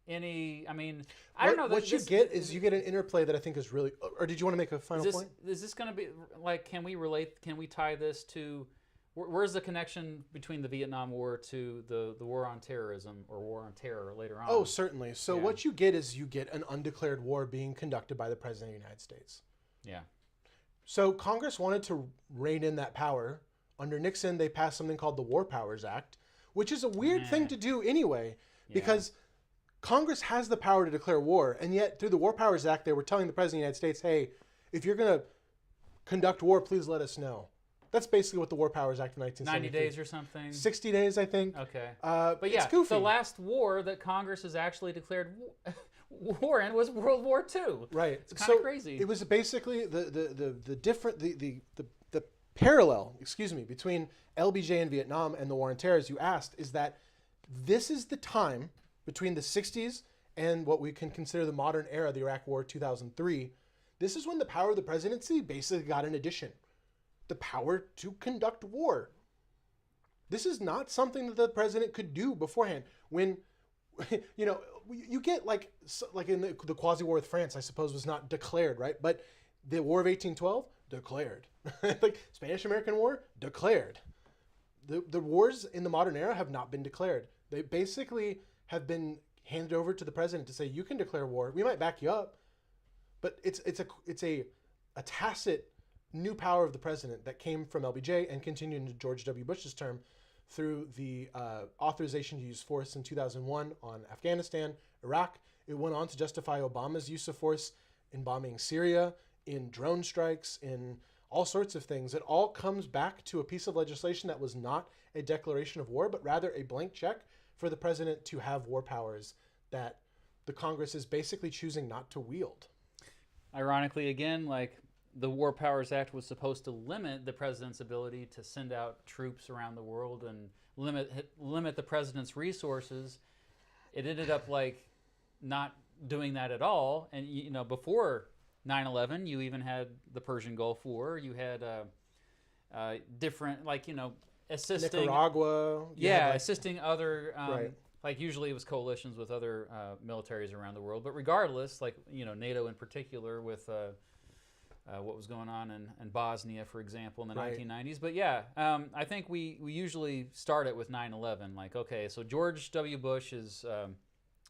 I don't know. What you get is you get an interplay that I think is really, or did you want to make a final point? Is this going to be, like, can we tie this to, where's the connection between the Vietnam War to the war on terrorism or war on terror later on? Oh, certainly. So what you get is you get an undeclared war being conducted by the President of the United States. Yeah. So Congress wanted to rein in that power. Under Nixon, they passed something called the War Powers Act, which is a weird thing to do anyway, because Congress has the power to declare war, and yet through the War Powers Act, they were telling the President of the United States, hey, if you're going to conduct war, please let us know. That's basically what the War Powers Act of 1973. 90 days or something? 60 days, I think. Okay. But yeah, it's goofy. The last war that Congress has actually declared war in was World War II. Right. It's kind of crazy. It was basically the parallel, between LBJ and Vietnam and the war on terror, as you asked, is that this is the time between the 60s and what we can consider the modern era, the Iraq War 2003. This is when the power of the presidency basically got an addition. The power to conduct war. This is not something that the president could do beforehand. When, you get like in the quasi-war with France, I suppose, was not declared, right? But the War of 1812, declared. Like Spanish-American War, declared. The wars in the modern era have not been declared. They basically have been handed over to the president to say, you can declare war. We might back you up, but it's a tacit new power of the president that came from LBJ and continued into George W. Bush's term through the authorization to use force in 2001 on Afghanistan, Iraq. It went on to justify Obama's use of force in bombing Syria, in drone strikes, in all sorts of things. It all comes back to a piece of legislation that was not a declaration of war, but rather a blank check for the president to have war powers that the Congress is basically choosing not to wield. Ironically, again, like the War Powers Act was supposed to limit the president's ability to send out troops around the world and limit the president's resources. It ended up like not doing that at all. And before 9/11, you even had the Persian Gulf War. You had different, assisting Nicaragua. Assisting other. Right. Like usually it was coalitions with other militaries around the world. But regardless, NATO in particular with what was going on in Bosnia, for example, in the 1990s. But I think we usually start it with 9/11. Like, okay, so George W. Bush is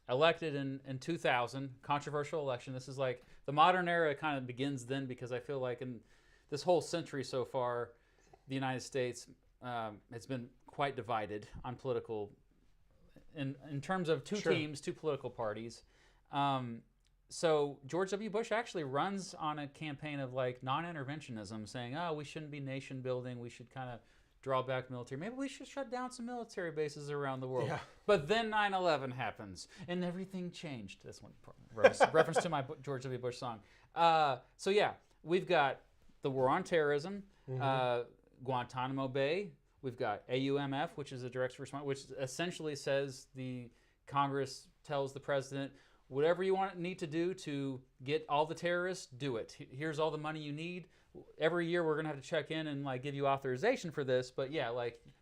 elected in 2000, controversial election. This is like the modern era kind of begins then, because I feel like in this whole century so far, the United States has been quite divided on political, in terms of two teams, two political parties. So George W. Bush actually runs on a campaign of like non-interventionism, saying, we shouldn't be nation building. We should kind of draw back military. Maybe we should shut down some military bases around the world. Yeah. But then 9/11 happens and everything changed. That's one reference to my George W. Bush song. So we've got the war on terrorism, Guantanamo Bay. We've got AUMF, which is a direct response, which essentially says the Congress tells the president, whatever you need to do to get all the terrorists, do it. Here's all the money you need. Every year we're going to have to check in and give you authorization for this. But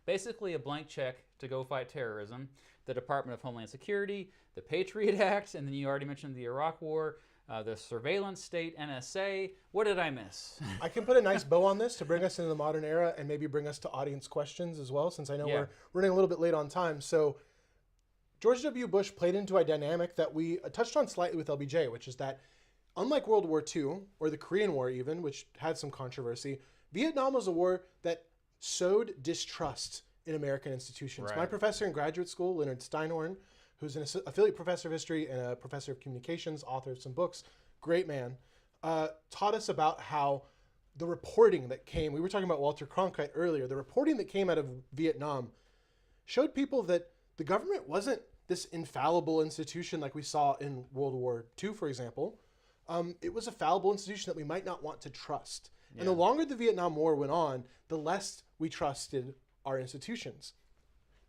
basically a blank check to go fight terrorism. The Department of Homeland Security, the Patriot Act, and then you already mentioned the Iraq War, the surveillance state, NSA. What did I miss? I can put a nice bow on this to bring us into the modern era and maybe bring us to audience questions as well, since I know we're running a little bit late on time. So George W. Bush played into a dynamic that we touched on slightly with LBJ, which is that unlike World War II, or the Korean War even, which had some controversy, Vietnam was a war that sowed distrust in American institutions. Right. My professor in graduate school, Leonard Steinhorn, who's an affiliate professor of history and a professor of communications, author of some books, great man, taught us about how the reporting that came, we were talking about Walter Cronkite earlier, the reporting that came out of Vietnam showed people that the government wasn't this infallible institution like we saw in World War II, for example. It was a fallible institution that we might not want to trust. Yeah. And the longer the Vietnam War went on, the less we trusted our institutions.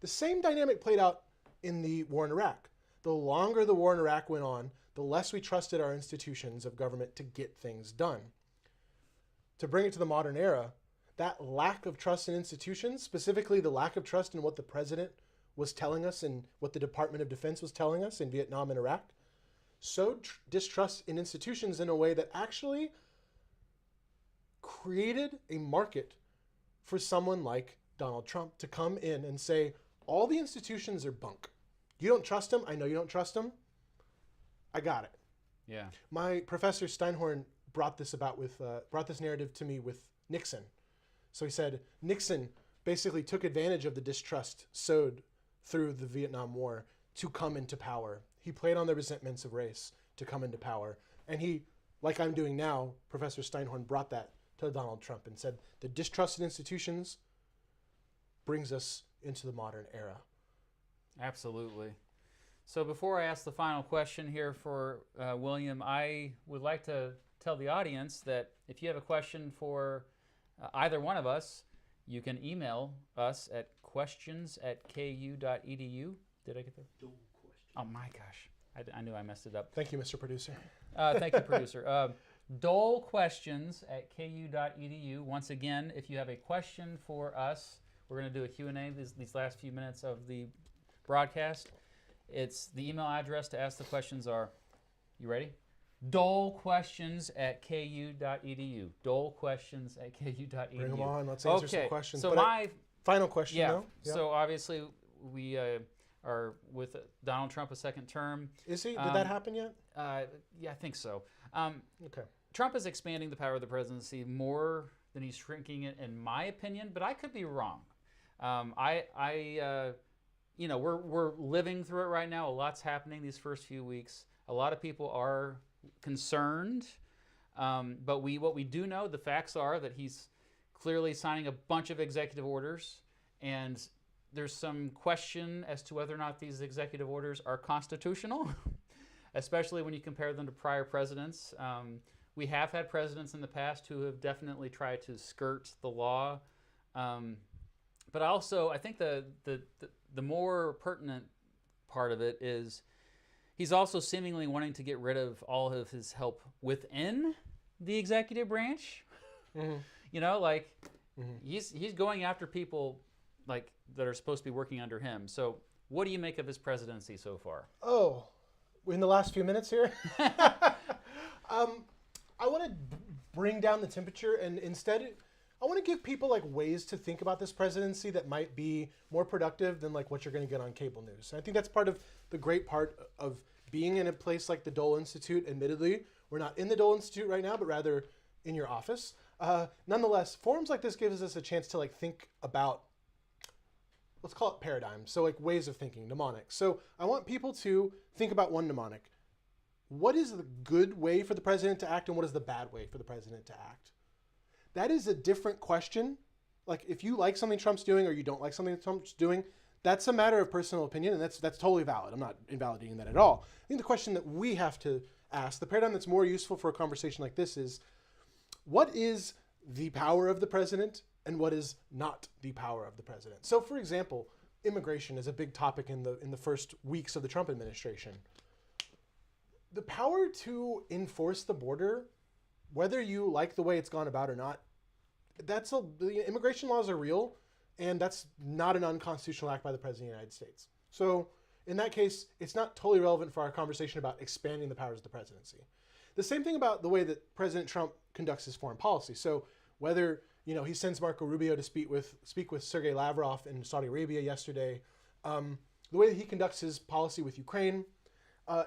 The same dynamic played out in the war in Iraq. The longer the war in Iraq went on, the less we trusted our institutions of government to get things done. To bring it to the modern era, that lack of trust in institutions, specifically the lack of trust in what the president was telling us and what the Department of Defense was telling us in Vietnam and Iraq, sowed distrust in institutions in a way that actually created a market for someone like Donald Trump to come in and say, all the institutions are bunk. You don't trust them? I know you don't trust them. I got it. Yeah. My professor Steinhorn brought this narrative to me with Nixon. So he said Nixon basically took advantage of the distrust sowed through the Vietnam War to come into power. He played on the resentments of race to come into power. And he, like I'm doing now, Professor Steinhorn brought that to Donald Trump and said the distrust in institutions brings us into the modern era. Absolutely. So before I ask the final question here for William, I would like to tell the audience that if you have a question for either one of us, you can email us at questions@ku.edu. Did I get that? Oh my gosh. I knew I messed it up. Thank you, Mr. Producer. Thank you, producer. dolequestions@ku.edu. Once again, if you have a question for us, we're going to do a Q&A these last few minutes of the broadcast. It's the email address to ask the questions are, you ready? dolequestions@ku.edu. dolequestions@ku.edu. Bring them on. Let's answer some questions. So but final question, yeah. though. Yeah. So obviously we are with Donald Trump a second term. Is he? Did that happen yet? Yeah, I think so. Okay. Trump is expanding the power of the presidency more than he's shrinking it, in my opinion, but I could be wrong. We're living through it right now. A lot's happening these first few weeks. A lot of people are concerned, but what we do know, the facts are that he's clearly signing a bunch of executive orders, and there's some question as to whether or not these executive orders are constitutional, especially when you compare them to prior presidents. We have had presidents in the past who have definitely tried to skirt the law, but also I think the more pertinent part of it is he's also seemingly wanting to get rid of all of his help within the executive branch. Mm-hmm. He's going after people like that are supposed to be working under him. So what do you make of his presidency so far? Oh, in the last few minutes here? I want to bring down the temperature, and instead I want to give people like ways to think about this presidency that might be more productive than like what you're going to get on cable news. And I think that's part of the great part of being in a place like the Dole Institute. Admittedly, we're not in the Dole Institute right now, but rather in your office. Nonetheless, forums like this gives us a chance to like think about, let's call it paradigms. So like ways of thinking, mnemonics. So I want people to think about one mnemonic. What is the good way for the president to act and what is the bad way for the president to act? That is a different question. Like if you like something Trump's doing or you don't like something Trump's doing, that's a matter of personal opinion, and that's totally valid. I'm not invalidating that at all. I think the question that we have to ask, the paradigm that's more useful for a conversation like this is, what is the power of the president and what is not the power of the president? So for example, immigration is a big topic in the first weeks of the Trump administration. The power to enforce the border, whether you like the way it's gone about or not, the immigration laws are real, and that's not an unconstitutional act by the President of the United States. So in that case, it's not totally relevant for our conversation about expanding the powers of the presidency. The same thing about the way that President Trump conducts his foreign policy. So whether he sends Marco Rubio to speak with Sergei Lavrov in Saudi Arabia yesterday, the way that he conducts his policy with Ukraine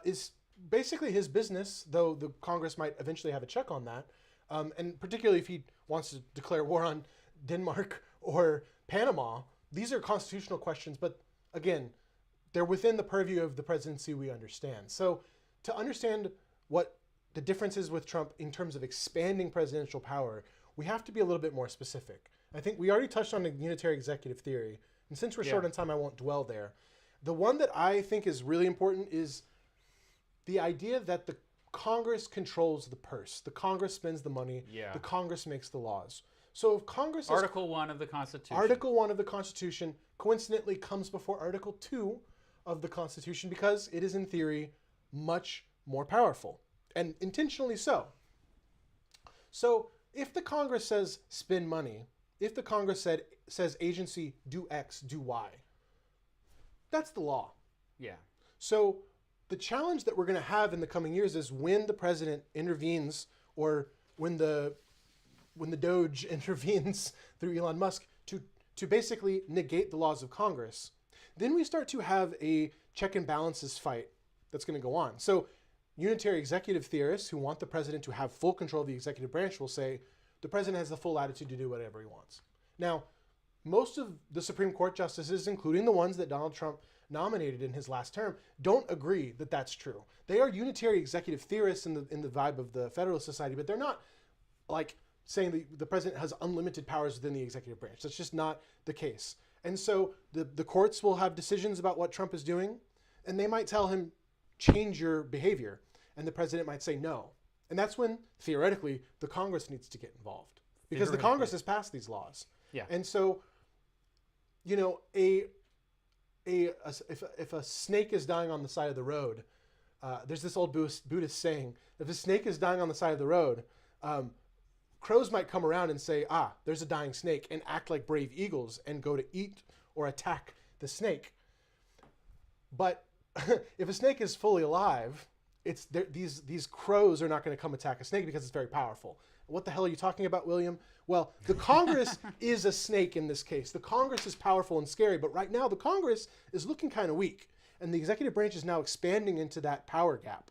is basically his business, though the Congress might eventually have a check on that. And particularly if he wants to declare war on Denmark or Panama, these are constitutional questions, but again, they're within the purview of the presidency we understand. So to understand what the difference is with Trump in terms of expanding presidential power, we have to be a little bit more specific. I think we already touched on the unitary executive theory, and since we're short on time, I won't dwell there. The one that I think is really important is the idea that the Congress controls the purse. The Congress spends the money. Yeah. The Congress makes the laws. So if Congress is Article 1 of the Constitution. Article 1 of the Constitution coincidentally comes before Article 2 of the Constitution because it is in theory much more powerful, and intentionally so. So if the Congress says spend money, if the Congress says agency do X, do Y, that's the law. Yeah. So the challenge that we're going to have in the coming years is when the president intervenes, or when the Doge intervenes through Elon Musk to basically negate the laws of Congress, then we start to have a check and balances fight that's going to go on. So unitary executive theorists who want the president to have full control of the executive branch will say the president has the full latitude to do whatever he wants. Now, most of the Supreme Court justices, including the ones that Donald Trump nominated in his last term, don't agree that that's true. They are unitary executive theorists in the vibe of the Federalist Society, but they're not like saying the president has unlimited powers within the executive branch. That's just not the case. And so the courts will have decisions about what Trump is doing, and they might tell him, change your behavior. And the president might say no. And that's when, theoretically, the Congress needs to get involved. Because the Congress has passed these laws. Yeah. And so, you know, if a snake is dying on the side of the road, there's this old Buddhist saying, if a snake is dying on the side of the road, crows might come around and say, there's a dying snake, and act like brave eagles and go to eat or attack the snake. But if a snake is fully alive, these crows are not going to come attack a snake because it's very powerful. What the hell are you talking about, William? Well, the Congress is a snake in this case. The Congress is powerful and scary, but right now the Congress is looking kind of weak. And the executive branch is now expanding into that power gap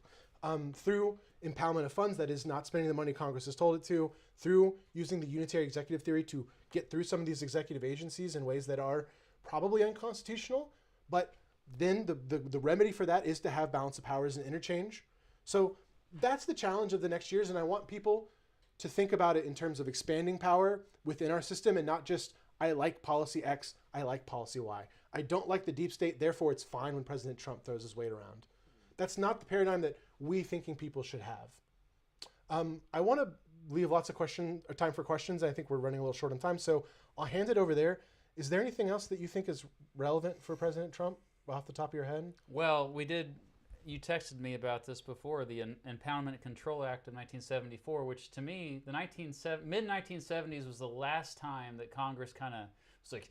through impoundment of funds, that is, not spending the money Congress has told it to, through using the unitary executive theory to get through some of these executive agencies in ways that are probably unconstitutional. But then the remedy for that is to have balance of powers and interchange. So that's the challenge of the next years, and I want people to think about it in terms of expanding power within our system and not just, I like policy X, I like policy Y. I don't like the deep state, therefore it's fine when President Trump throws his weight around. That's not the paradigm that we thinking people should have. I want to leave lots of time for questions. I think we're running a little short on time, so I'll hand it over there. Is there anything else that you think is relevant for President Trump off the top of your head? Well, you texted me about this before, the Impoundment and Control Act of 1974, which to me, the mid-1970s was the last time that Congress kind of was like,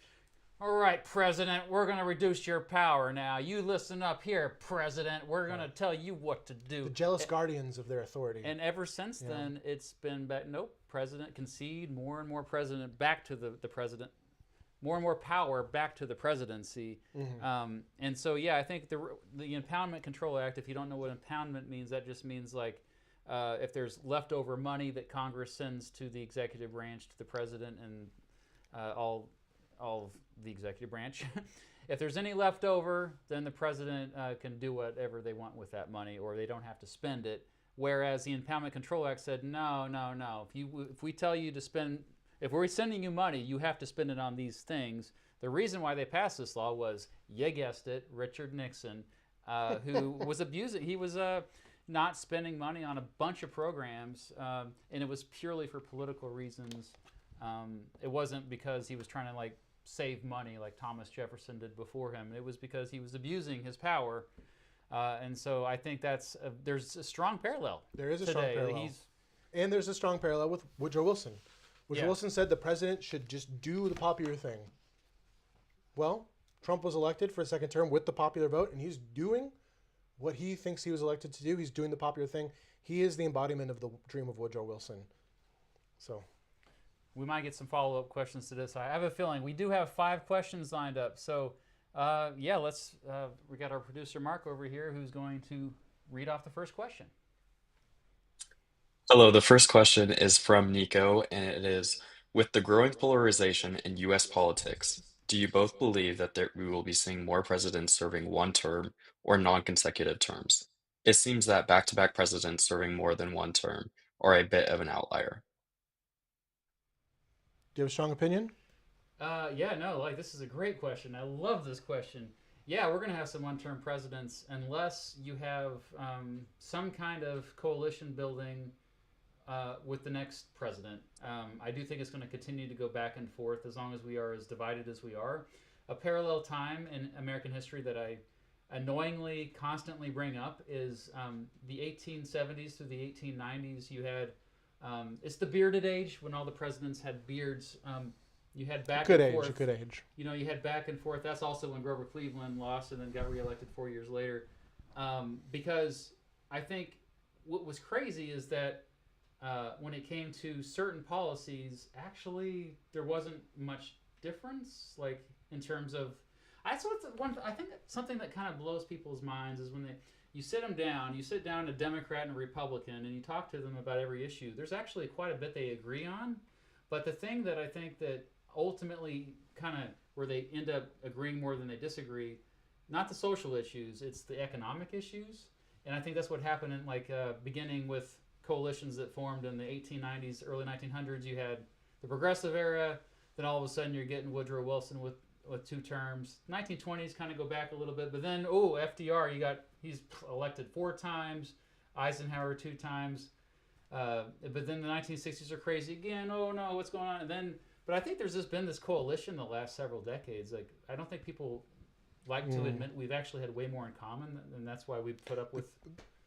all right, President, we're going to reduce your power now. You listen up here, President. We're going to tell you what to do. The jealous guardians of their authority. And ever since then, it's been back, nope, President concede, more and more President back to the President. More and more power back to the presidency. Mm-hmm. And so, yeah, I think the Impoundment Control Act, if you don't know what impoundment means, that just means like if there's leftover money that Congress sends to the executive branch, to the president and all of the executive branch, if there's any left over, then the president can do whatever they want with that money, or they don't have to spend it. Whereas the Impoundment Control Act said, no. If we tell you to spend, if we're sending you money, you have to spend it on these things. The reason why they passed this law was, you guessed it, Richard Nixon, who was abusing. He was not spending money on a bunch of programs, and it was purely for political reasons. It wasn't because he was trying to like save money like Thomas Jefferson did before him. It was because he was abusing his power. And so I think there's a strong parallel. There is a today. strong parallel. And there's a strong parallel with Woodrow Wilson. Woodrow Wilson said the president should just do the popular thing. Well, Trump was elected for a second term with the popular vote, and he's doing what he thinks he was elected to do. He's doing the popular thing. He is the embodiment of the dream of Woodrow Wilson. So we might get some follow-up questions to this. I have a feeling we do have 5 questions lined up. So let's. We got our producer Mark over here who's going to read off the first question. Hello, the first question is from Nico, and it is, with the growing polarization in US politics, do you both believe that we will be seeing more presidents serving one term or non-consecutive terms? It seems that back-to-back presidents serving more than one term are a bit of an outlier. do you have a strong opinion? This is a great question. I love this question. Yeah, we're going to have some one-term presidents unless you have some kind of coalition building with the next president. I do think it's going to continue to go back and forth as long as we are as divided as we are. A parallel time in American history that I annoyingly constantly bring up is the 1870s through the 1890s. You had it's the bearded age when all the presidents had beards. You had back and forth. Good age. You know, you had back and forth. That's also when Grover Cleveland lost and then got reelected 4 years later. Because I think what was crazy is that when it came to certain policies, actually there wasn't much difference, like in terms of. I think something that kind of blows people's minds is when you sit down a Democrat and a Republican, and you talk to them about every issue. There's actually quite a bit they agree on, but the thing that I think that ultimately kind of where they end up agreeing more than they disagree, not the social issues, it's the economic issues, and I think that's what happened in beginning with coalitions that formed in the 1890s, early 1900s. You had the Progressive era, then all of a sudden you're getting Woodrow Wilson with 2 terms. 1920s kind of go back a little bit, but then FDR, he's elected 4 times, Eisenhower 2 times, but then the 1960s are crazy again. Oh no, what's going on? But I think there's just been this coalition the last several decades. Like, I don't think people like to admit we've actually had way more in common, and that's why we've put up with.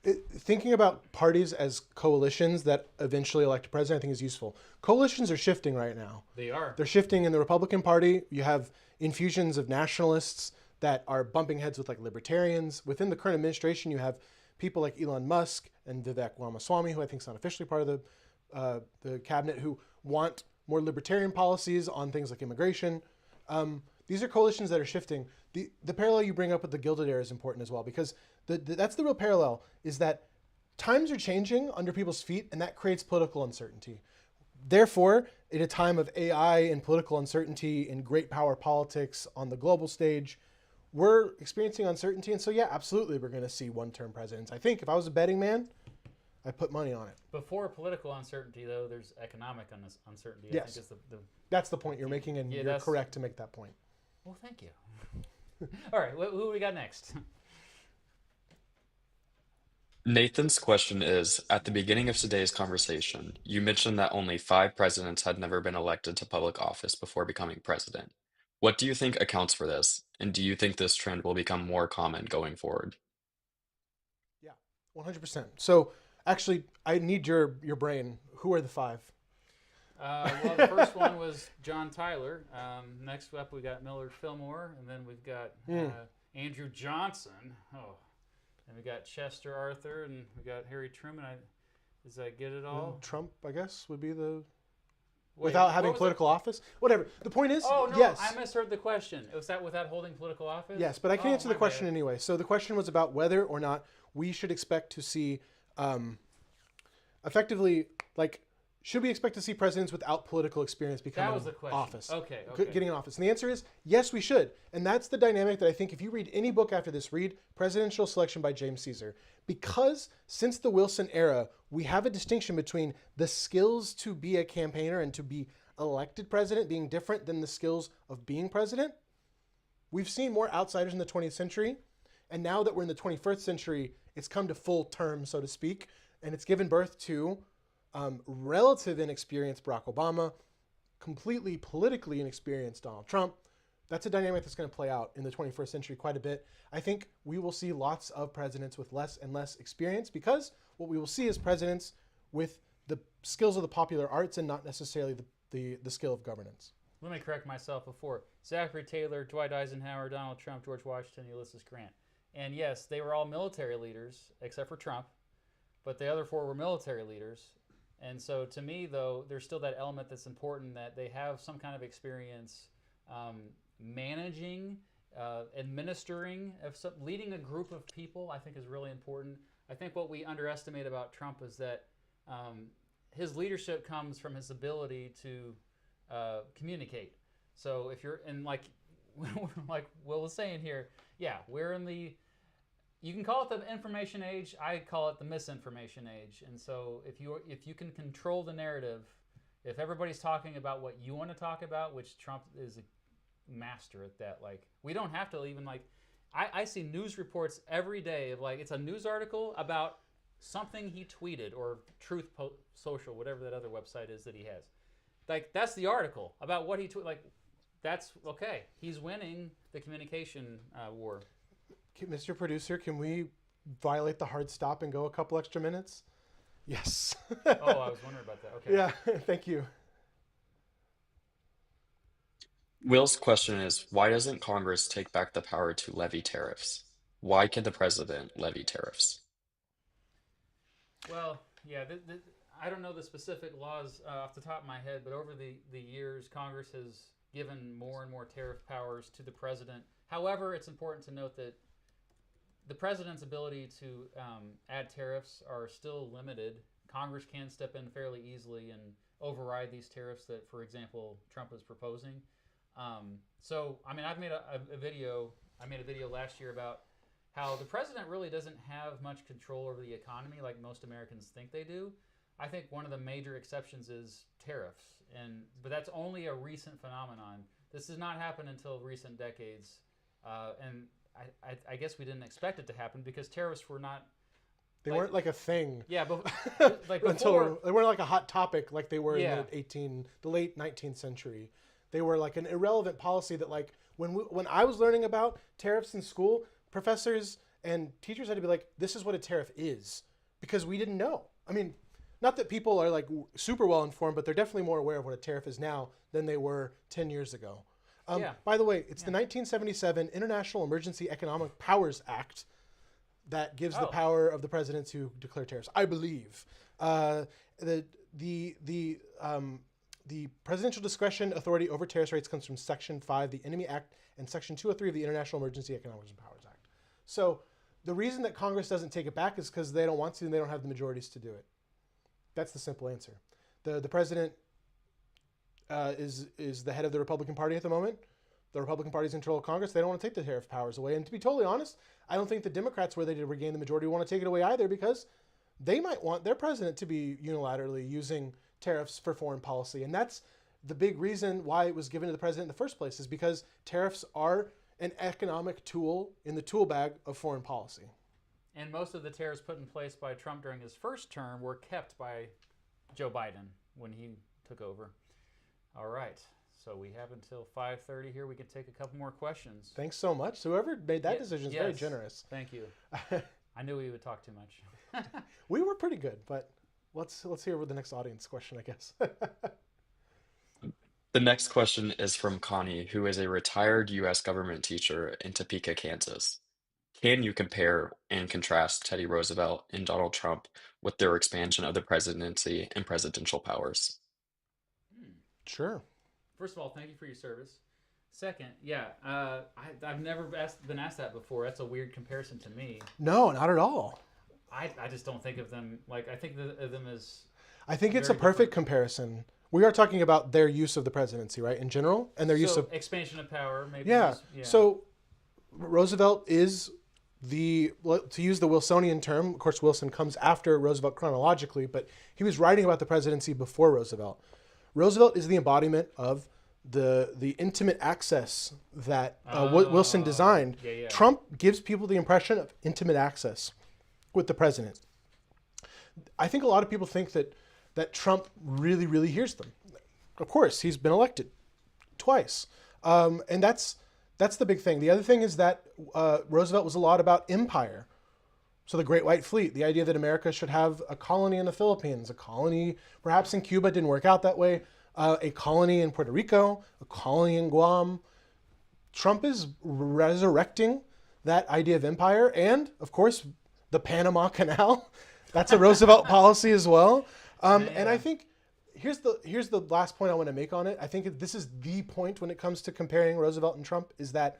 Thinking about parties as coalitions that eventually elect a president, I think is useful. Coalitions are shifting right now. They are. They're shifting in the Republican Party. You have infusions of nationalists that are bumping heads with like libertarians. Within the current administration, you have people like Elon Musk and Vivek Ramaswamy, who I think is not officially part of the cabinet, who want more libertarian policies on things like immigration. These are coalitions that are shifting. The parallel you bring up with the Gilded Era is important as well, because that's the real parallel, is that times are changing under people's feet, and that creates political uncertainty. Therefore, in a time of AI and political uncertainty and great power politics on the global stage, we're experiencing uncertainty. And so, yeah, absolutely, we're going to see one-term presidents. I think if I was a betting man, I'd put money on it. Before political uncertainty, though, there's economic uncertainty. Yes. I think is That's the point you're making, and you're correct to make that point. Well, thank you. All right, who we got next? Nathan's question is, at the beginning of today's conversation, you mentioned that only 5 presidents had never been elected to public office before becoming president. What do you think accounts for this? And do you think this trend will become more common going forward? Yeah, 100%. So actually, I need your brain. Who are the 5? Well, the first one was John Tyler. Next up, we got Millard Fillmore, and then we've got Andrew Johnson. Oh, and we got Chester Arthur, and we got Harry Truman. Does that get it all? Trump, I guess, would be the. Wait, without having political office? Whatever. The point is, oh, no, yes. I misheard the question. Was that without holding political office? Yes, but I can answer the question anyway. So the question was about whether or not we should expect to see, effectively, like, should we expect to see presidents without political experience becoming office? Okay. Getting an office. And the answer is, yes, we should. And that's the dynamic that I think if you read any book after this, read Presidential Selection by James Caesar. Because since the Wilson era, we have a distinction between the skills to be a campaigner and to be elected president being different than the skills of being president. We've seen more outsiders in the 20th century. And now that we're in the 21st century, it's come to full term, so to speak. And it's given birth to relative inexperienced Barack Obama, completely politically inexperienced Donald Trump. That's a dynamic that's going to play out in the 21st century quite a bit. I think we will see lots of presidents with less and less experience, because what we will see is presidents with the skills of the popular arts and not necessarily the skill of governance. Let me correct myself before. Zachary Taylor, Dwight Eisenhower, Donald Trump, George Washington, Ulysses Grant. And yes, they were all military leaders, except for Trump, but the other 4 were military leaders. And so to me, though, there's still that element that's important, that they have some kind of experience managing, administering, leading a group of people, I think is really important. I think what we underestimate about Trump is that his leadership comes from his ability to communicate. So if you're in, like Will was saying here, yeah, we're in the, you can call it the information age. I call it the misinformation age. And so if you can control the narrative, if everybody's talking about what you want to talk about, which Trump is a master at that, like we don't have to even I see news reports every day of, like, it's a news article about something he tweeted, or Social, whatever that other website is that he has. Like, that's the article about what he tweeted. Like, that's okay. He's winning the communication war. Mr. Producer, can we violate the hard stop and go a couple extra minutes? Yes. Oh, I was wondering about that. Okay. Yeah, thank you. Will's question is, why doesn't Congress take back the power to levy tariffs? Why can the president levy tariffs? Well, yeah, I don't know the specific laws off the top of my head, but over the years, Congress has given more and more tariff powers to the president. However, it's important to note that the president's ability to add tariffs are still limited. Congress can step in fairly easily and override these tariffs that, for example, Trump is proposing. So, I mean, I've made a video. I made a video last year about how the president really doesn't have much control over the economy like most Americans think they do. I think one of the major exceptions is tariffs, but that's only a recent phenomenon. This has not happened until recent decades, and I guess we didn't expect it to happen because tariffs were not. They weren't like a thing. Yeah, but like until they weren't like a hot topic like they were Yeah. in the late 19th century. They were like an irrelevant policy that, like, when I was learning about tariffs in school, professors and teachers had to be like, this is what a tariff is, because we didn't know. I mean, not that people are like super well informed, but they're definitely more aware of what a tariff is now than they were 10 years ago. Yeah. By the way, it's the 1977 International Emergency Economic Powers Act that gives the power of the president to declare tariffs, I believe. The presidential discretion authority over tariff rates comes from Section 5, the Enemy Act, and Section 203 of the International Emergency Economic Powers Act. So the reason that Congress doesn't take it back is because they don't want to and they don't have the majorities to do it. That's the simple answer. The president is the head of the Republican Party at the moment. The Republican Party's in control of Congress. They don't want to take the tariff powers away. And to be totally honest, I don't think the Democrats, where they did regain the majority, want to take it away either, because they might want their president to be unilaterally using tariffs for foreign policy. And that's the big reason why it was given to the president in the first place, is because tariffs are an economic tool in the tool bag of foreign policy. And most of the tariffs put in place by Trump during his first term were kept by Joe Biden when he took over. All right. So we have until 5:30 here. We can take a couple more questions. Thanks so much. So whoever made that decision is very generous. Thank you. I knew we would talk too much. We were pretty good, but let's hear with the next audience question, I guess. The next question is from Connie, who is a retired U.S. government teacher in Topeka, Kansas. Can you compare and contrast Teddy Roosevelt and Donald Trump with their expansion of the presidency and presidential powers? Sure. First of all, thank you for your service. Second, I've never been asked that before. That's a weird comparison to me. No, not at all. I just don't think of them like, I think of them as. I think it's a perfect comparison. We are talking about their use of the presidency, right, in general, and their use of expansion of power, maybe. Yeah. So Roosevelt is to use the Wilsonian term. Of course, Wilson comes after Roosevelt chronologically, but he was writing about the presidency before Roosevelt. Roosevelt is the embodiment of the intimate access that Wilson designed. Trump gives people the impression of intimate access with the president. I think a lot of people think that Trump really, really hears them. Of course, he's been elected twice. And that's the big thing. The other thing is that Roosevelt was a lot about empire. So the Great White Fleet, the idea that America should have a colony in the Philippines, a colony perhaps in Cuba, didn't work out that way, a colony in Puerto Rico, a colony in Guam. Trump is resurrecting that idea of empire, and of course, the Panama Canal. That's a Roosevelt policy as well. And I think here's the last point I want to make on it. I think this is the point when it comes to comparing Roosevelt and Trump, is that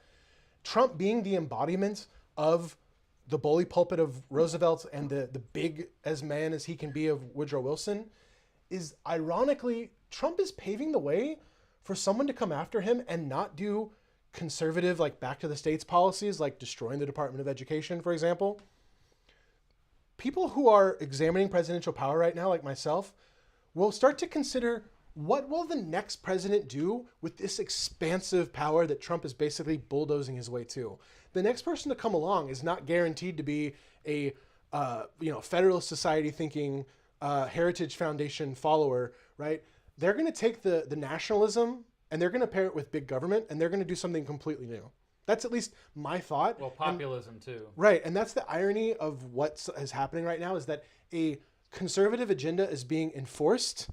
Trump, being the embodiment of the bully pulpit of Roosevelt and the big as man as he can be of Woodrow Wilson, is ironically, Trump is paving the way for someone to come after him and not do conservative, like back to the states policies, like destroying the Department of Education, for example. People who are examining presidential power right now, like myself, will start to consider what will the next president do with this expansive power that Trump is basically bulldozing his way to? The next person to come along is not guaranteed to be a Federalist Society thinking Heritage Foundation follower, right? They're going to take the nationalism and they're going to pair it with big government, and they're going to do something completely new. That's at least my thought. Well, populism too. Right, and that's the irony of what is happening right now, is that a conservative agenda is being enforced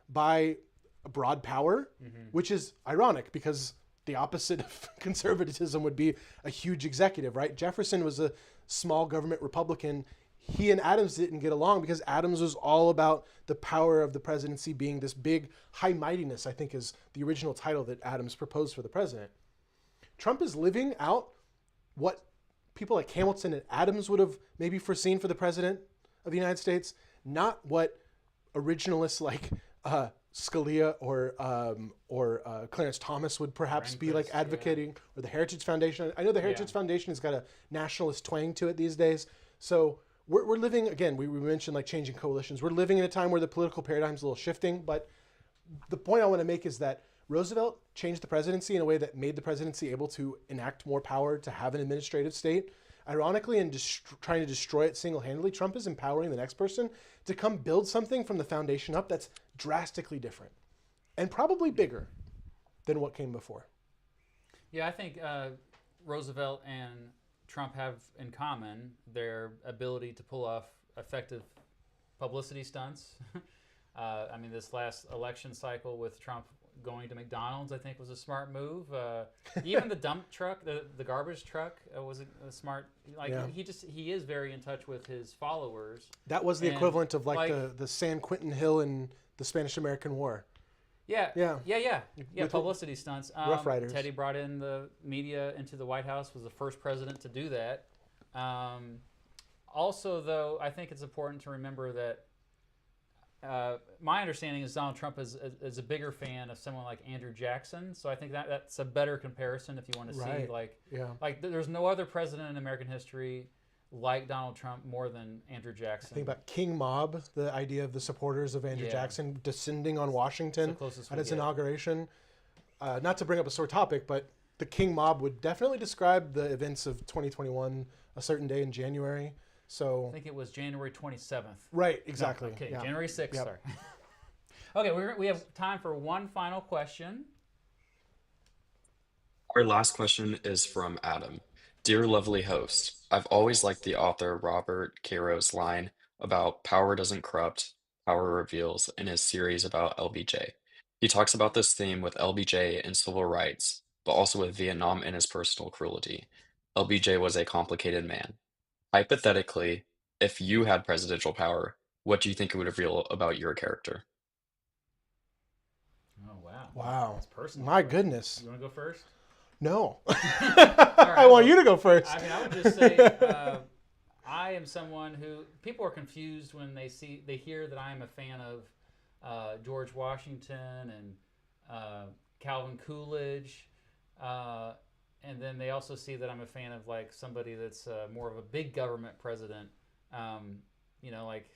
by a broad power, which is ironic because the opposite of conservatism would be a huge executive, right? Jefferson was a small government Republican. He and Adams didn't get along because Adams was all about the power of the presidency being this big high mightiness, I think is the original title that Adams proposed for the president. Trump is living out what people like Hamilton and Adams would have maybe foreseen for the president of the United States, not what originalists like Scalia or Clarence Thomas would perhaps be like advocating, or the Heritage Foundation. I know the Heritage Foundation has got a nationalist twang to it these days. So we're living, again, we mentioned like changing coalitions. We're living in a time where the political paradigm is a little shifting, but the point I want to make is that Roosevelt changed the presidency in a way that made the presidency able to enact more power, to have an administrative state. Ironically, in trying to destroy it single-handedly, Trump is empowering the next person to come build something from the foundation up that's drastically different and probably bigger than what came before. Yeah, I think Roosevelt and Trump have in common their ability to pull off effective publicity stunts. I mean, this last election cycle with Trump going to McDonald's, I think, was a smart move. Even the dump truck, the garbage truck, was a smart. Like he is very in touch with his followers. That was the equivalent of like the San Quentin Hill in the Spanish-American War. Yeah. Publicity stunts. Rough Riders. Teddy brought in the media into the White House. Was the first president to do that. Also, though, I think it's important to remember that. My understanding is Donald Trump is a bigger fan of someone like Andrew Jackson, so I think that's a better comparison if you want to see like there's no other president in American history like Donald Trump more than Andrew Jackson. Think about King Mob, the idea of the supporters of Andrew Jackson descending on Washington at his inauguration. Not to bring up a sore topic, but the King Mob would definitely describe the events of 2021, a certain day in January. So I think it was January 27th. Right, exactly. No, okay, January 6th, sorry. Okay, we have time for one final question. Our last question is from Adam. Dear lovely host, I've always liked the author Robert Caro's line about power doesn't corrupt, power reveals in his series about LBJ. He talks about this theme with LBJ and civil rights, but also with Vietnam and his personal cruelty. LBJ was a complicated man. Hypothetically, if you had presidential power, what do you think it would reveal about your character? Oh, wow. Wow. That's personal. My goodness. You want to go first? No. Right, I want you to go first. I mean, I would just say I am someone who people are confused when they hear that I am a fan of George Washington and Calvin Coolidge. And then they also see that I'm a fan of like somebody that's more of a big government president. Like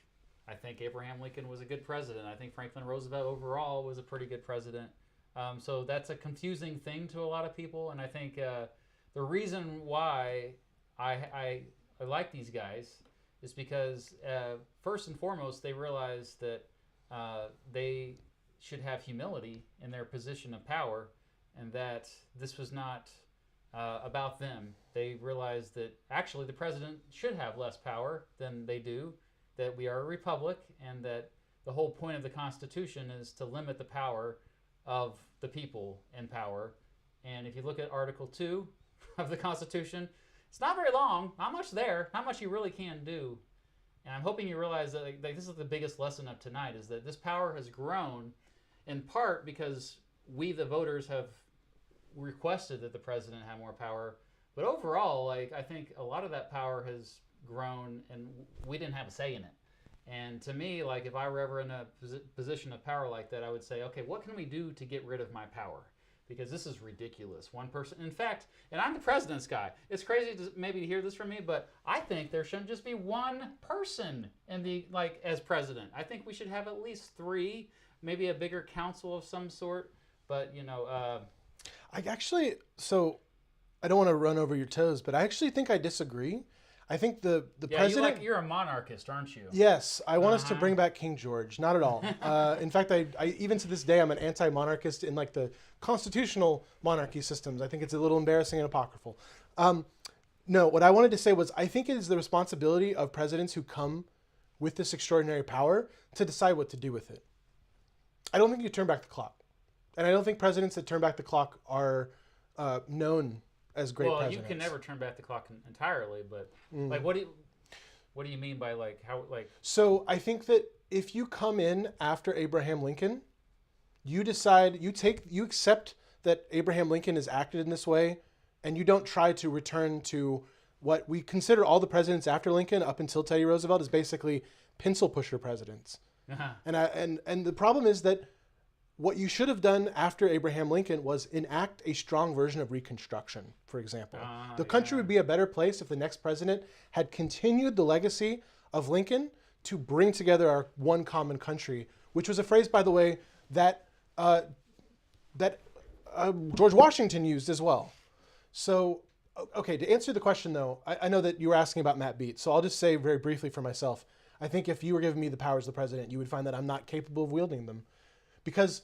I think Abraham Lincoln was a good president. I think Franklin Roosevelt overall was a pretty good president. So that's a confusing thing to a lot of people. And I think the reason why I like these guys is because first and foremost, they realize that they should have humility in their position of power, and that this was not about them. They realize that actually the president should have less power than they do, that we are a republic, and that the whole point of the Constitution is to limit the power of the people in power. And if you look at Article 2 of the Constitution, it's not very long, not much there, not much you really can do. And I'm hoping you realize that like this is the biggest lesson of tonight, is that this power has grown in part because we, the voters, have requested that the president have more power, but overall, like I think a lot of that power has grown, and we didn't have a say in it. And to me, like if I were ever in a position of power like that, I would say, okay, what can we do to get rid of my power? Because this is ridiculous. One person, in fact, and I'm the president's guy. It's crazy to maybe hear this from me, but I think there shouldn't just be one person in the as president. I think we should have at least 3, maybe a bigger council of some sort. But I actually, so I don't want to run over your toes, but I actually think I disagree. I think the president. You're a monarchist, aren't you? Yes, I want us to bring back King George. Not at all. In fact, I even to this day I'm an anti-monarchist in like the constitutional monarchy systems. I think it's a little embarrassing and apocryphal. No, what I wanted to say was I think it is the responsibility of presidents who come with this extraordinary power to decide what to do with it. I don't think you turn back the clock, and I don't think presidents that turn back the clock are known as great presidents. You can never turn back the clock entirely, but like, what do you mean by like how like? So I think that if you come in after Abraham Lincoln, you decide you accept that Abraham Lincoln has acted in this way, and you don't try to return to what we consider all the presidents after Lincoln up until Teddy Roosevelt is basically pencil pusher presidents. And the problem is that what you should have done after Abraham Lincoln was enact a strong version of Reconstruction, for example. The country would be a better place if the next president had continued the legacy of Lincoln to bring together our one common country, which was a phrase, by the way, that George Washington used as well. So, okay, to answer the question, though, I know that you were asking about Matt Beat, so I'll just say very briefly for myself, I think if you were giving me the powers of the president, you would find that I'm not capable of wielding them. Because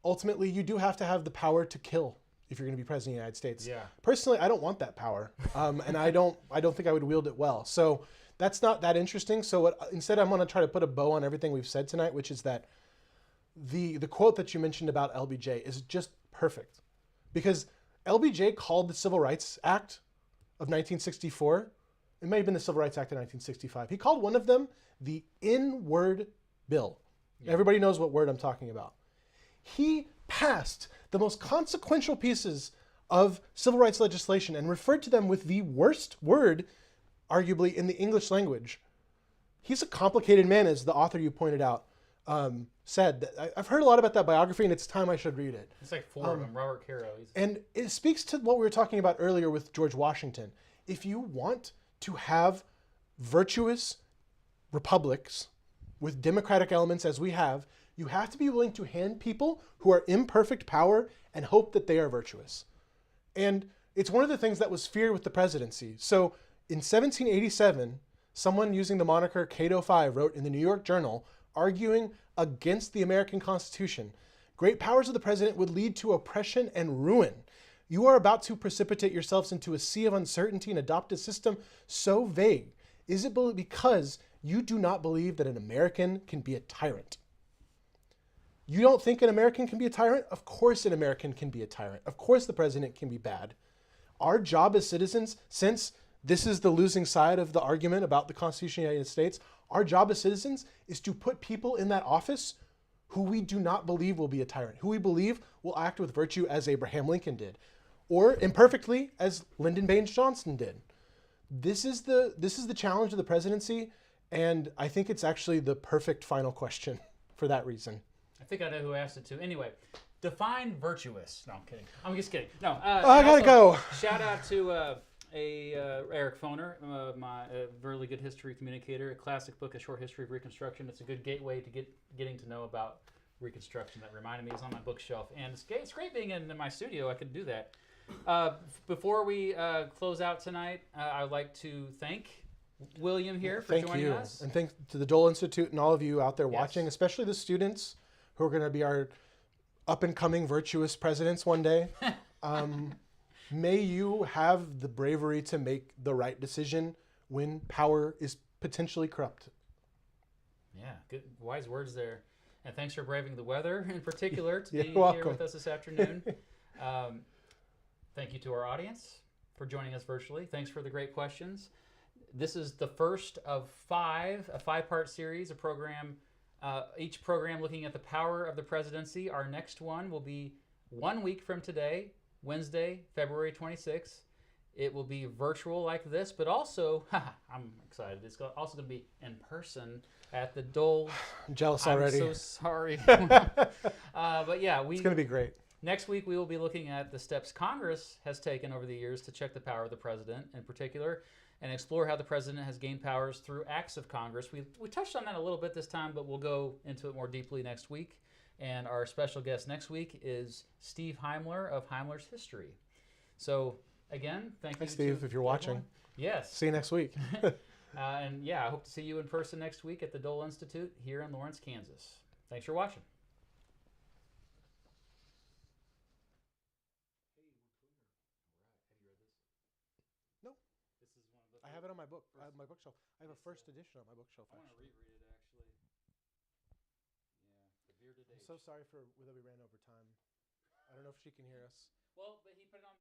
ultimately, you do have to have the power to kill if you're going to be president of the United States. Yeah. Personally, I don't want that power, and I don't think I would wield it well. So that's not that interesting. So instead, I'm going to try to put a bow on everything we've said tonight, which is that the quote that you mentioned about LBJ is just perfect, because LBJ called the Civil Rights Act of 1964. It may have been the Civil Rights Act of 1965. He called one of them the N-word bill. Yeah. Everybody knows what word I'm talking about. He passed the most consequential pieces of civil rights legislation and referred to them with the worst word, arguably, in the English language. He's a complicated man, as the author you pointed out said. I've heard a lot about that biography, and it's time I should read it. It's like four of them, Robert Caro. And it speaks to what we were talking about earlier with George Washington. If you want to have virtuous republics with democratic elements as we have, you have to be willing to hand people who are imperfect power and hope that they are virtuous. And it's one of the things that was feared with the presidency. So in 1787, someone using the moniker Cato 5 wrote in the New York Journal, arguing against the American Constitution, great powers of the president would lead to oppression and ruin. You are about to precipitate yourselves into a sea of uncertainty and adopt a system so vague. Is it because you do not believe that an American can be a tyrant? You don't think an American can be a tyrant? Of course an American can be a tyrant. Of course the president can be bad. Our job as citizens, since this is the losing side of the argument about the Constitution of the United States, our job as citizens is to put people in that office who we do not believe will be a tyrant, who we believe will act with virtue as Abraham Lincoln did, or imperfectly as Lyndon Baines Johnson did. This is the challenge of the presidency, and I think it's actually the perfect final question for that reason. I think I know who asked it too. Anyway, define virtuous. No, I'm kidding. I'm just kidding. No. I gotta go. Shout out to Eric Foner, my really good history communicator. A classic book, A Short History of Reconstruction. It's a good gateway to getting to know about Reconstruction. That reminded me, it's on my bookshelf, and it's great being in my studio. I could do that. Before we close out tonight, I'd like to thank William here for joining us. And thanks to the Dole Institute and all of you out there watching, especially the students who are going to be our up-and-coming virtuous presidents one day. May you have the bravery to make the right decision when power is potentially corrupt. Yeah, good, wise words there. And thanks for braving the weather in particular to being welcome. Here with us this afternoon. Thank you to our audience for joining us virtually. Thanks for the great questions. This is the first of a five-part series, a program, each program looking at the power of the presidency. Our next one will be 1 week from today, Wednesday, February 26th. It will be virtual like this, but also, I'm excited, it's also going to be in person at the Dole. I'm jealous already. I'm so sorry. But yeah, it's going to be great. Next week, we will be looking at the steps Congress has taken over the years to check the power of the president in particular, and explore how the president has gained powers through acts of Congress. We touched on that a little bit this time, but we'll go into it more deeply next week. And our special guest next week is Steve Heimler of Heimler's History. So again, thank you. Hi, Steve, if you're watching. Everyone. Yes. See you next week. And yeah, I hope to see you in person next week at the Dole Institute here in Lawrence, Kansas. Thanks for watching. No. This is one of the. I have it on my book. I have my bookshelf. I have a first edition on my bookshelf. I want to Actually. reread it actually. Yeah, the Bearded I'm Age. so sorry for that we ran over time. I don't know if she can hear us. Well, but he put it on.